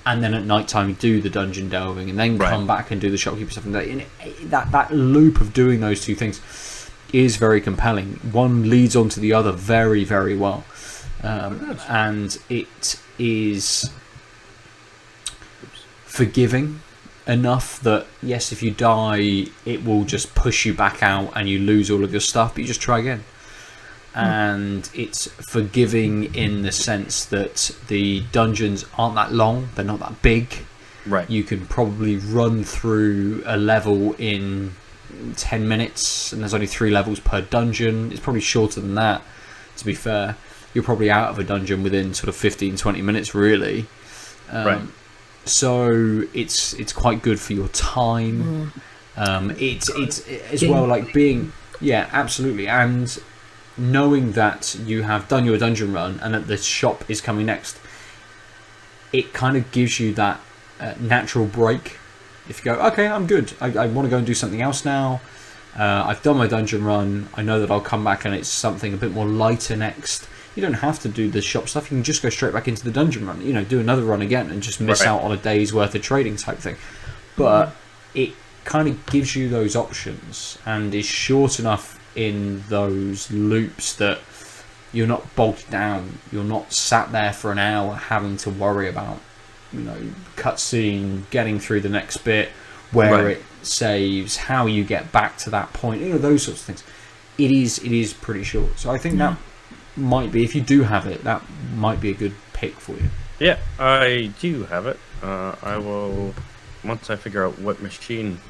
and then at night time you do the dungeon delving, and then come back and do the shopkeeper stuff. And that loop of doing those two things is very compelling. One leads on to the other very, very well. And it is forgiving enough that, yes, if you die, it will just push you back out and you lose all of your stuff, but you just try again. And it's forgiving in the sense that the dungeons aren't that long, they're not that big. You can probably run through a level in 10 minutes, and there's only 3 levels per dungeon. It's probably shorter than that, to be fair. You're probably out of a dungeon within sort of 15-20 minutes, really. So it's quite good for your time. It's as well, like being absolutely, and knowing that you have done your dungeon run and that the shop is coming next, it kind of gives you that natural break. If you go, okay, I'm good, I want to go and do something else now, I've done my dungeon run, I know that I'll come back and it's something a bit more lighter next. You don't have to do the shop stuff, you can just go straight back into the dungeon run, do another run again and just miss out on a day's worth of trading type thing. But it kind of gives you those options and is short enough in those loops that you're not bogged down, you're not sat there for an hour having to worry about cutscene, getting through the next bit, where it saves, how you get back to that point, those sorts of things. It is pretty short, so I think that might be, if you do have it, that might be a good pick for you. Yeah, I do have it. I will, once I figure out what machine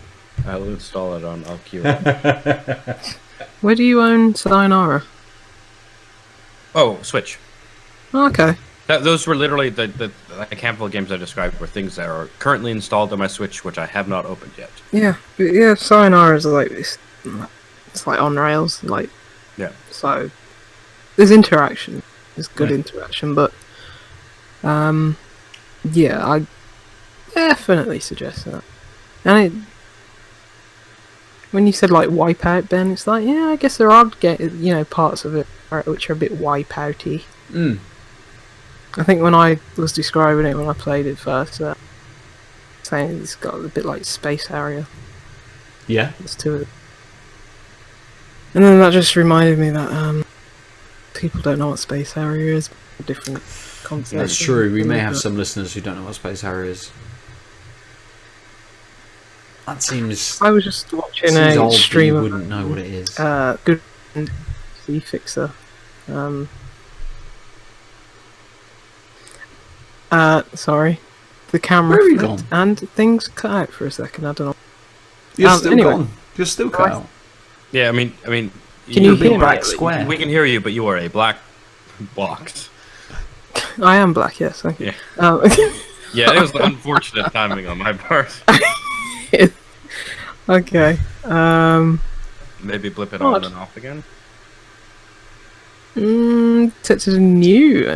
I'll install it on, I'll queue it. Where do you own Sayonara? Oh, Switch. Okay. Those were literally the handful of games I described were things that are currently installed on my Switch, which I have not opened yet. Yeah, Sayonara is like it's like on rails, like so. There's interaction, there's good interaction, but I definitely suggest that. And when you said like Wipeout, Ben, it's like I guess there are parts of it which are a bit Wipeouty. I think when I was describing it when I played it first, saying it's got a bit like Space Harrier. Yeah. It's two. And then that just reminded me that people don't know what Space Harrier is. A different concept. That's true. We may have some listeners who don't know what Space Harrier is. That seems. I was just watching a stream. You wouldn't know what it is. Good C Fixer. Sorry. The camera flipped and things cut out for a second. I don't know. You're still gone. You're still cut out. Yeah, I mean, can you hear me? Black square. We can hear you, but you are a black box. I am black. Yes. Thank you. Yeah, it was unfortunate timing on my part. Okay. Maybe blip it on and off again. It's a new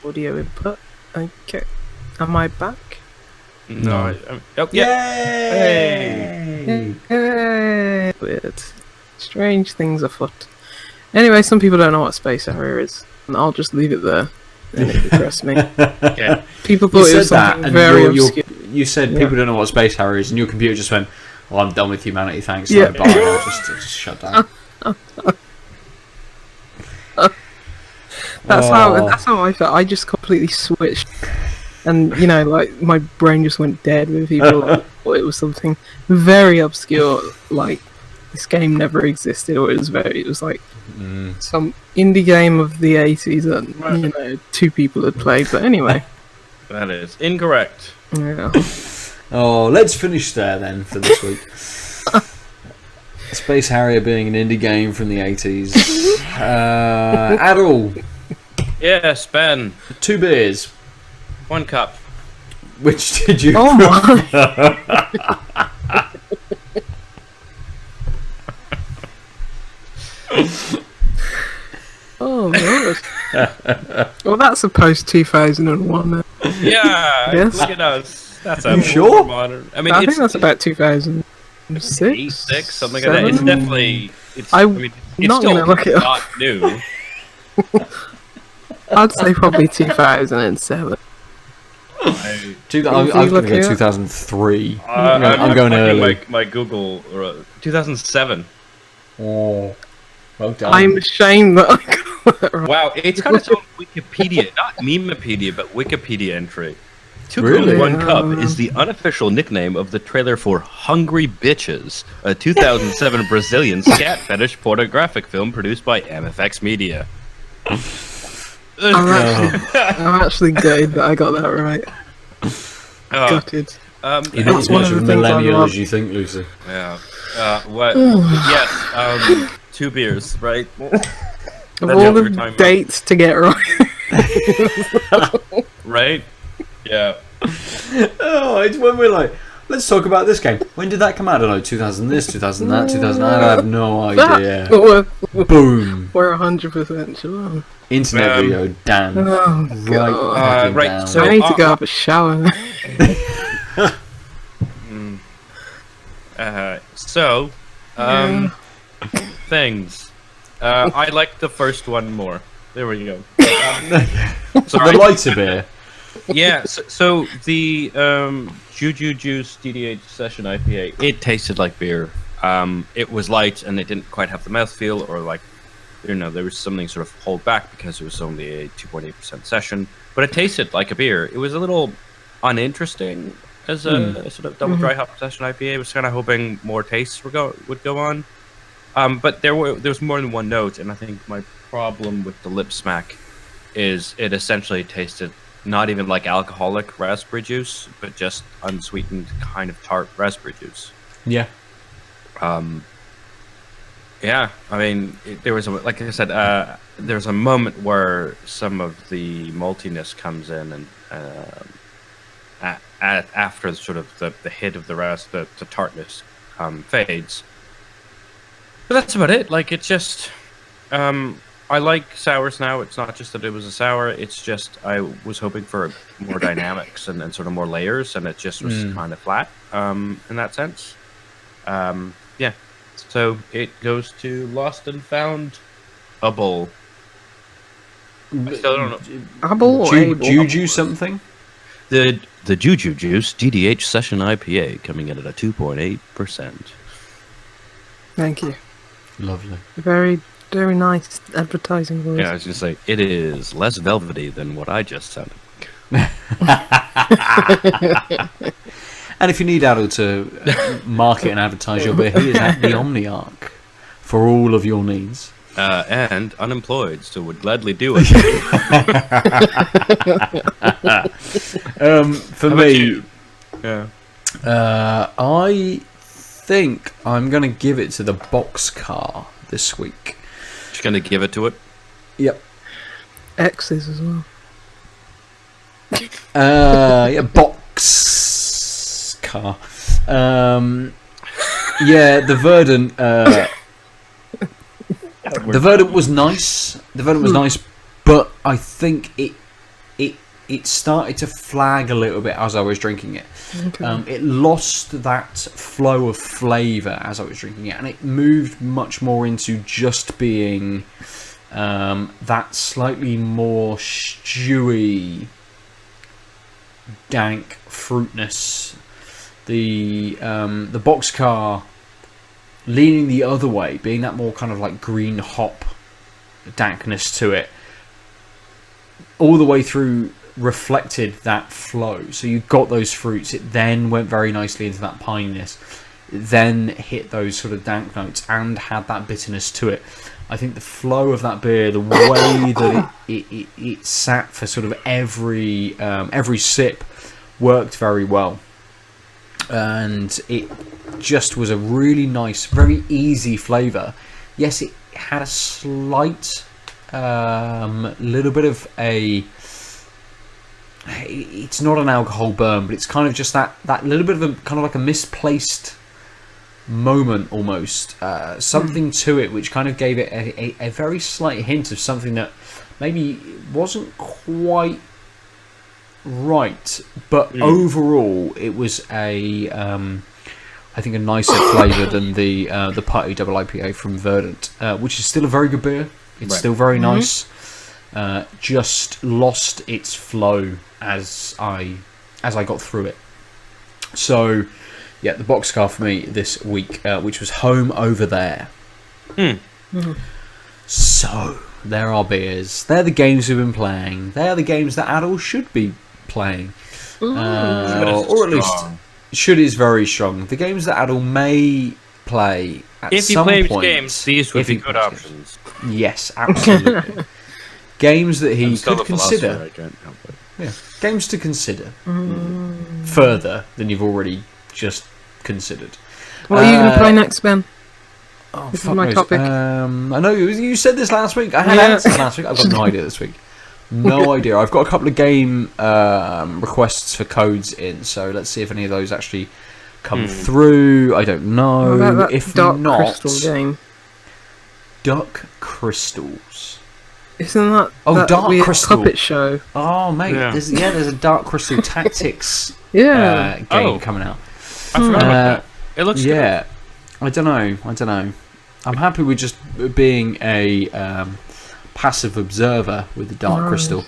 audio input. Okay. Am I back? No. Yay! Hey! Weird. Strange things afoot. Anyway, some people don't know what Space Harrier is, and I'll just leave it there. And it depressed me. Okay. People thought it was something very obscure. You said people don't know what Space Harrier is, and your computer just went, "Well, I'm done with humanity, thanks." So bye. I'll just shut down. That's how I felt. I just completely switched, and like my brain just went dead with people. Like, thought it was something very obscure, like this game never existed, or it was like some indie game of the 80s that 2 people had played. But anyway, That is incorrect. yeah. Oh, let's finish there then for this week. Space Harrier being an indie game from the 80s. Aadil, Yes, Ben. 2 beers. 1 cup. Which did you? Oh my! Oh god. Well, that's a post 2001. Yeah, Yes. look at us. That's You a sure? modern. I mean, I it's think that's about 2006. 6, something like that. It's 7? definitely. It's. I'm I mean, it's not still gonna look it up. not new. I'd say probably 2007. I, I was going to look go here? 2003. I'm going looking early. My Google 2007. Oh, well done. I'm ashamed that I got that right. Wow, it's got its own Wikipedia, not Memepedia, but Wikipedia entry. 2 Really? Girls, 1 Cup is the unofficial nickname of the trailer for Hungry Bitches, a 2007 Brazilian scat fetish pornographic film produced by MFX Media. I'm actually gutted that I got that right. Gutted. You're not as That's one much of of a the things I millennial love. as you think, Lucy. Yeah. What? Yes. 2 beers, right? Of That's all what we're the talking about. dates to get right. Right? Yeah. Oh, it's when we're like, let's talk about this game. When did that come out? I don't know, 2000 this, 2000 that, 2000. I have no idea. Boom. We're 100% sure. Internet video, Dan. Oh, God. Right, down. so- I need to go have a shower. Things. I like the first one more. There we go. The lighter beer. Yeah, so the Juju Juice DDH Session IPA, it tasted like beer. It was light and it didn't quite have the mouthfeel, or like, there was something sort of hold back because it was only a 2.8% session. But it tasted like a beer. It was a little uninteresting as a sort of double dry hop session IPA. I was kind of hoping more tastes would go on. But there was more than one note, and I think my problem with the lip smack is it essentially tasted not even like alcoholic raspberry juice, but just unsweetened kind of tart raspberry juice. Yeah. Yeah, I mean, there was like I said, there's a moment where some of the maltiness comes in, and after sort of the hit of the tartness fades. But that's about it. Like, it's just, I like sours now. It's not just that it was a sour. It's just I was hoping for more dynamics and sort of more layers, and it just was kind of flat in that sense. Yeah. So it goes to Lost and Found, a bowl. I still don't know. Juju something? The Juju Juice DDH Session IPA coming in at a 2.8%. Thank you. Lovely. Very, very nice advertising voice. Yeah, I was gonna say it is less velvety than what I just sounded. And if you need Aadil to market and advertise your beer, he is at the Omniarch for all of your needs. And unemployed, so would gladly do it. For How about me, you? Yeah. I think I'm going to give it to the Boxcar this week. Just gonna give it to it. Yep. X's as well. Yeah, Boxcar. Yeah, the Verdant. The Verdant was nice. But I think it started to flag a little bit as I was drinking it. Okay. It lost that flow of flavour as I was drinking it, and it moved much more into just being that slightly more stewy, dank fruitness. The Boxcar leaning the other way, being that more kind of like green hop dankness to it, all the way through reflected that flow. So you got those fruits. It then went very nicely into that pininess. then hit those sort of dank notes and had that bitterness to it. I think the flow of that beer, the way that it sat for sort of every sip, worked very well, and it just was a really nice, very easy flavour. Yes, it had a slight little bit of a... It's not an alcohol burn, but it's kind of just that little bit of a kind of like a misplaced moment almost. Something to it which kind of gave it a very slight hint of something that maybe wasn't quite right, but overall it was I think a nicer flavour than the Putty Double IPA from Verdant, which is still a very good beer. It's still very nice. Just lost its flow as I got through it. So, yeah, the Boxcar for me this week, which was Home Over There. So, there are beers. They're the games we've been playing. They're the games that adults should be playing. Or at least, should is very strong. The games that adult may play at some point. If he plays games, these would be good options. Yes, absolutely. Games that he could consider. Games to consider further than you've already just considered. What are you going to play next, Ben? Oh, this is my topic. I know you said this last week. I had answers last week. I've got no idea this week. No idea. I've got a couple of game requests for codes in, so let's see if any of those actually come through. I don't know. What about that if Dark not, Crystal game? Dark Crystals. Isn't that Dark weird Crystal puppet show? Oh mate, there's a Dark Crystal Tactics game coming out. I forgot about that. It looks good. I don't know. I'm happy with just being a passive observer with the Dark Crystal.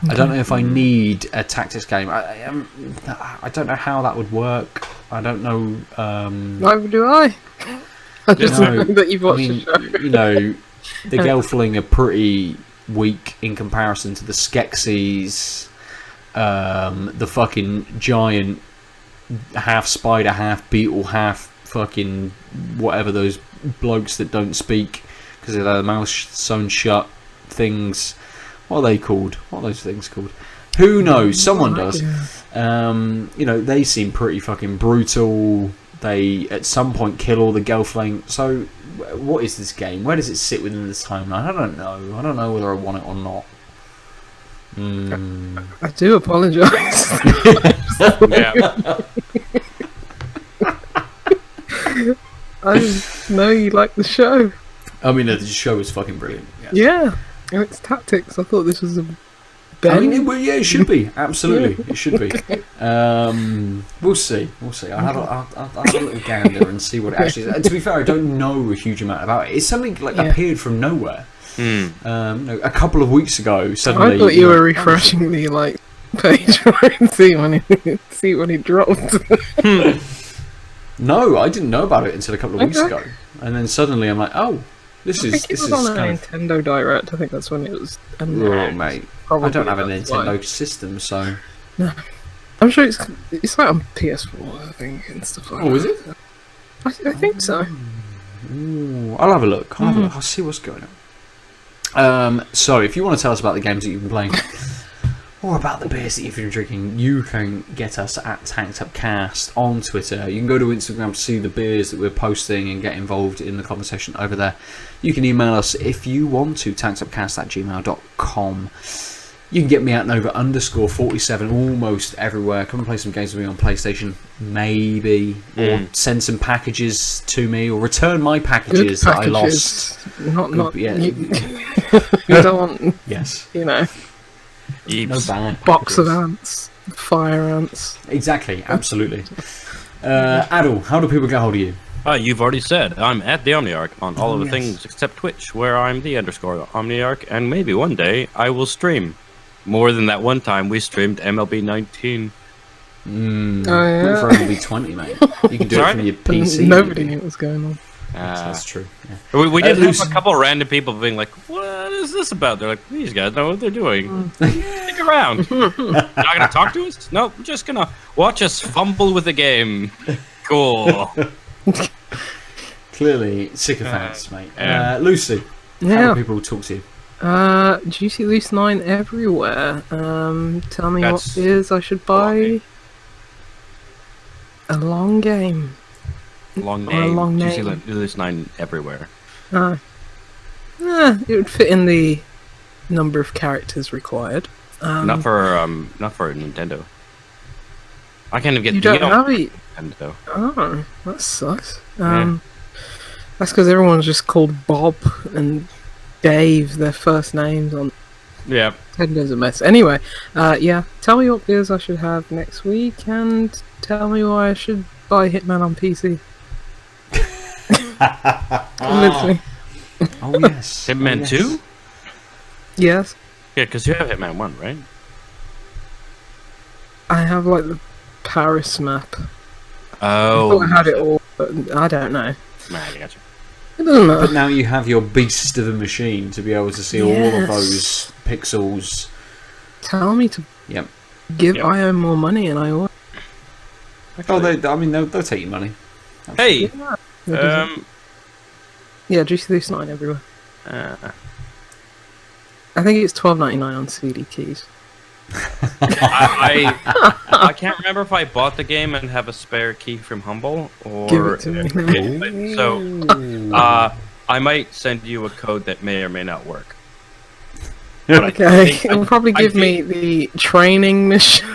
I don't know if I need a tactics game. I don't know how that would work. I don't know. Neither do I. I just know that you've watched the show. You know, the Gelfling are pretty weak in comparison to the Skeksis, the fucking giant half spider, half beetle, half fucking whatever those blokes that don't speak because of their mouths sewn shut things. What are they called? What are those things called? Who knows? Someone does. You know, they seem pretty fucking brutal. They at some point kill all the Gelfling. So what is this game? Where does it sit within this timeline? I don't know. I don't know whether I want it or not. I do apologise. I just know you like the show. I mean, the show is fucking brilliant. Yeah, and it's tactics. I thought this was a Ben? I mean, it should be. Absolutely, it should be. We'll see. I'll have a little gander and see what it actually is. And to be fair, I don't know a huge amount about it. It's something like appeared from nowhere. A couple of weeks ago, suddenly. I thought you were refreshing the page and see when it dropped. No, I didn't know about it until a couple of weeks ago, and then suddenly I'm like, oh, this is on a Nintendo Direct. I think that's when it was. Oh, mate. I don't have a Nintendo system, so... No. I'm sure it's like on PS4, I think, and stuff like that. Oh, is it? I think so. Ooh, I'll have a look. I'll see what's going on. So, if you want to tell us about the games that you've been playing, or about the beers that you've been drinking, you can get us at TankedUpCast on Twitter. You can go to Instagram to see the beers that we're posting and get involved in the conversation over there. You can email us if you want to, tankedupcast@gmail.com. You can get me at Nova_47 almost everywhere. Come and play some games with me on PlayStation, maybe. Or send some packages to me, or return my packages that I lost. Not yet. You don't want, yes. You know, no bad box of ants, fire ants. Exactly, absolutely. Aadil, how do people get hold of you? You've already said. I'm at the Omniarch on all of the things except Twitch, where I'm the _Omniarch, and maybe one day I will stream. More than that one time we streamed MLB 19. For MLB 20, mate. You can do it from your PC. Nobody knew what was going on. That's true. Yeah. We did have a couple random people being like, what is this about? They're like, these guys know what they're doing. Stick around. You're not going to talk to us? No, I'm just going to watch us fumble with the game. Cool. Clearly, sycophants, mate. Yeah. Lucy, how Yeah. do people talk to you? Juicy Loose 9 everywhere. Tell me That's what beers I should buy. A long game. long Or a name. long Juicy name. Loose 9 everywhere. It would fit in the number of characters required. Not for Nintendo. I can't even get You the don't have it. Nintendo. Oh, that sucks. Yeah. That's because everyone's just called Bob and Dave, their first names on Yeah. Nintendo's a mess. Anyway, yeah, tell me what beers I should have next week and tell me why I should buy Hitman on PC. Literally. Oh yes, Hitman oh, yes. 2? Yes. Yeah, because you have Hitman 1, right? I have like the Paris map. I Oh. thought I had it all, but I don't know. Nah, I got you. It doesn't But matter. now you have your beast of a machine to be able to see all of Yes. those pixels. Tell me to Yep. give Yep. IO more money and I will. Oh, they'll take your money. Hey! Yeah, Juicy Loose 9 everywhere. Uh, I think it's $12.99 on CD keys. I can't remember if I bought the game and have a spare key from Humble or Give it to me. So I might send you a code that may or may not work. But I Okay, think- it'll probably I give me think- the training mission.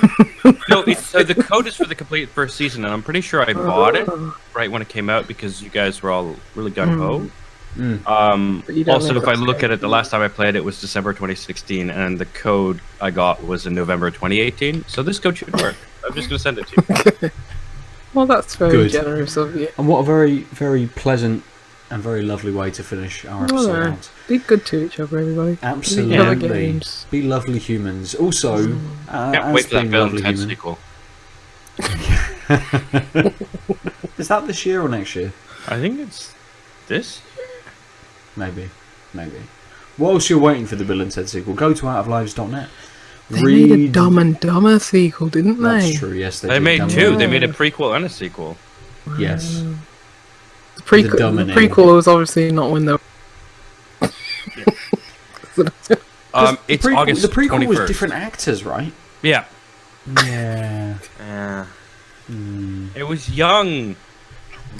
No, so the code is for the complete first season, and I'm pretty sure I bought it right when it came out because you guys were all really gung ho. But you don't Also, know if I that's look at it, the last time I played it was December 2016, and the code I got was in November 2018. So this code should work. I'm just gonna send it to you. Well, that's very Good. generous of you. And what a very, very pleasant and very lovely way to finish our episode Well, out. be good to each other, everybody. Absolutely. Other games. Be lovely humans. Also, Can't as wait for that being Bill lovely and Ted human. sequel. Is that this year or next year? I think it's this. Maybe. Whilst you're waiting for the Bill and Ted sequel, go to outoflives.net. They made a Dumb and Dumber sequel, didn't they? That's true, yes. They did. made Dumb two. and They Dumber. made a prequel and a sequel. Yes. The prequel, The Dumb the and prequel was obviously not when they were... It's the prequel, August the prequel 21st. was different actors, right? Yeah. Yeah. It was young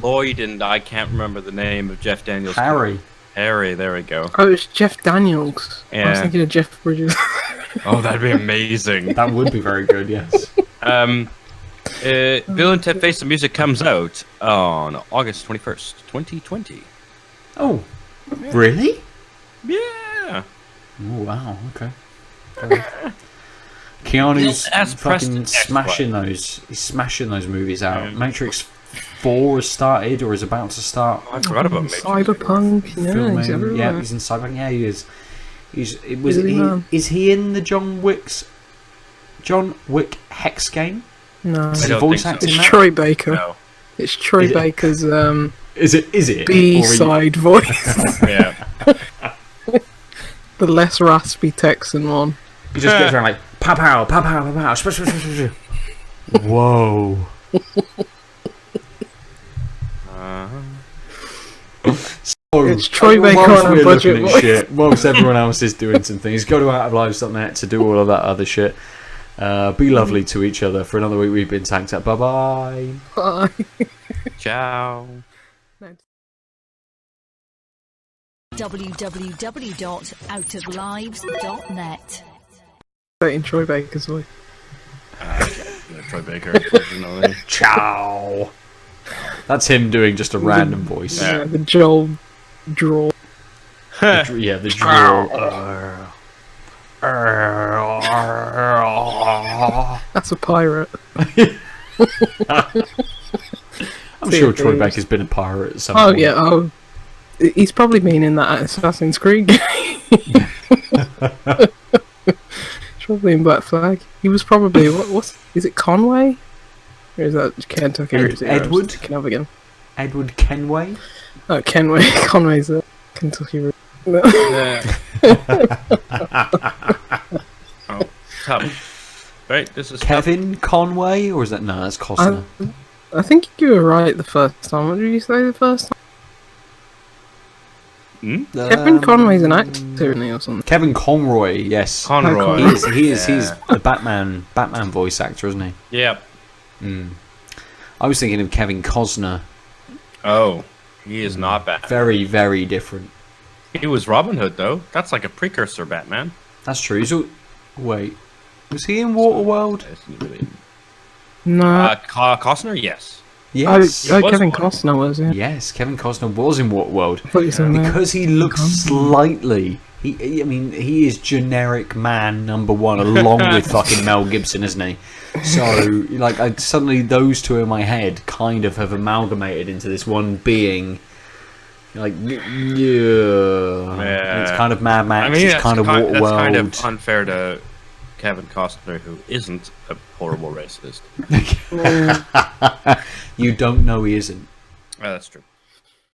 Lloyd and I can't remember the name of Jeff Daniels. Harry. Harry, there we go. Oh, it was Jeff Daniels. I was Yeah. thinking of Jeff Bridges. Oh, that'd be amazing. That would be very good, yes. Bill and Ted Face the Music comes out on August 21st, 2020. Oh, really? Yeah. Oh, wow, okay. Keanu's As fucking Preston smashing those. He's smashing those movies out. Yeah. Matrix 4 has started or is about to start. I forgot about Matrix. Cyberpunk, yeah, filming. he's everywhere. Yeah, he's in Cyberpunk. Yeah, he is. Is he in the John Wick Hex game? No, Is he don't voice think so. acting it's that? Troy Baker. No. It's Troy Is it? Baker's Is it? B-side voice. Yeah. The less raspy Texan one. He just gets around like pow pow pow pow pow pow. Splash, splash, splash, splash. Whoa. So, It's Troy Baker whilst on a we're budget looking at voice. shit, whilst everyone else is doing some things, go to outoflives.net to do all of that other shit. Be lovely to each other. For another week, we've been tanked up. Bye bye. Bye. Ciao. www.outoflives.net. In Troy Baker's voice. Troy Baker. Unfortunately. Ciao. That's him doing just a random voice. Yeah, the Joel draw. Yeah, the drill. That's a pirate. I'm sure Troy Baker's been a pirate at some Oh point. yeah, oh. He's probably been in that Assassin's Creed game. He's probably in Black Flag. He was probably is it Conway? Or is that Kentucky Route Zero? Edward? Again. Edward Kenway? Oh, Kenway. Conway's a Kentucky Route. Oh, tough. Right, this is Kevin Conway? Or is that... No, that's Costner. I think you were right the first time. What did you say the first time? Kevin Conroy's an actor, isn't he, or something? Kevin Conroy, yes. Conroy. He's the Batman voice actor, isn't he? Yeah. I was thinking of Kevin Costner. Oh, he is not Batman. Very, very different. He was Robin Hood, though. That's like a precursor Batman. That's true. Wait, was he in Waterworld? No. Costner, yes. Yes. Kevin Costner was, yeah. Yes, Kevin Costner was in Waterworld. Because he looks slightly... He is generic man number one, along with fucking Mel Gibson, isn't he? So, like, suddenly those two in my head kind of have amalgamated into this one being... Like, yeah. It's kind of Mad Max, it's kind of Waterworld. That's kind of unfair to Kevin Costner, who isn't a horrible racist. You don't know he isn't. That's true.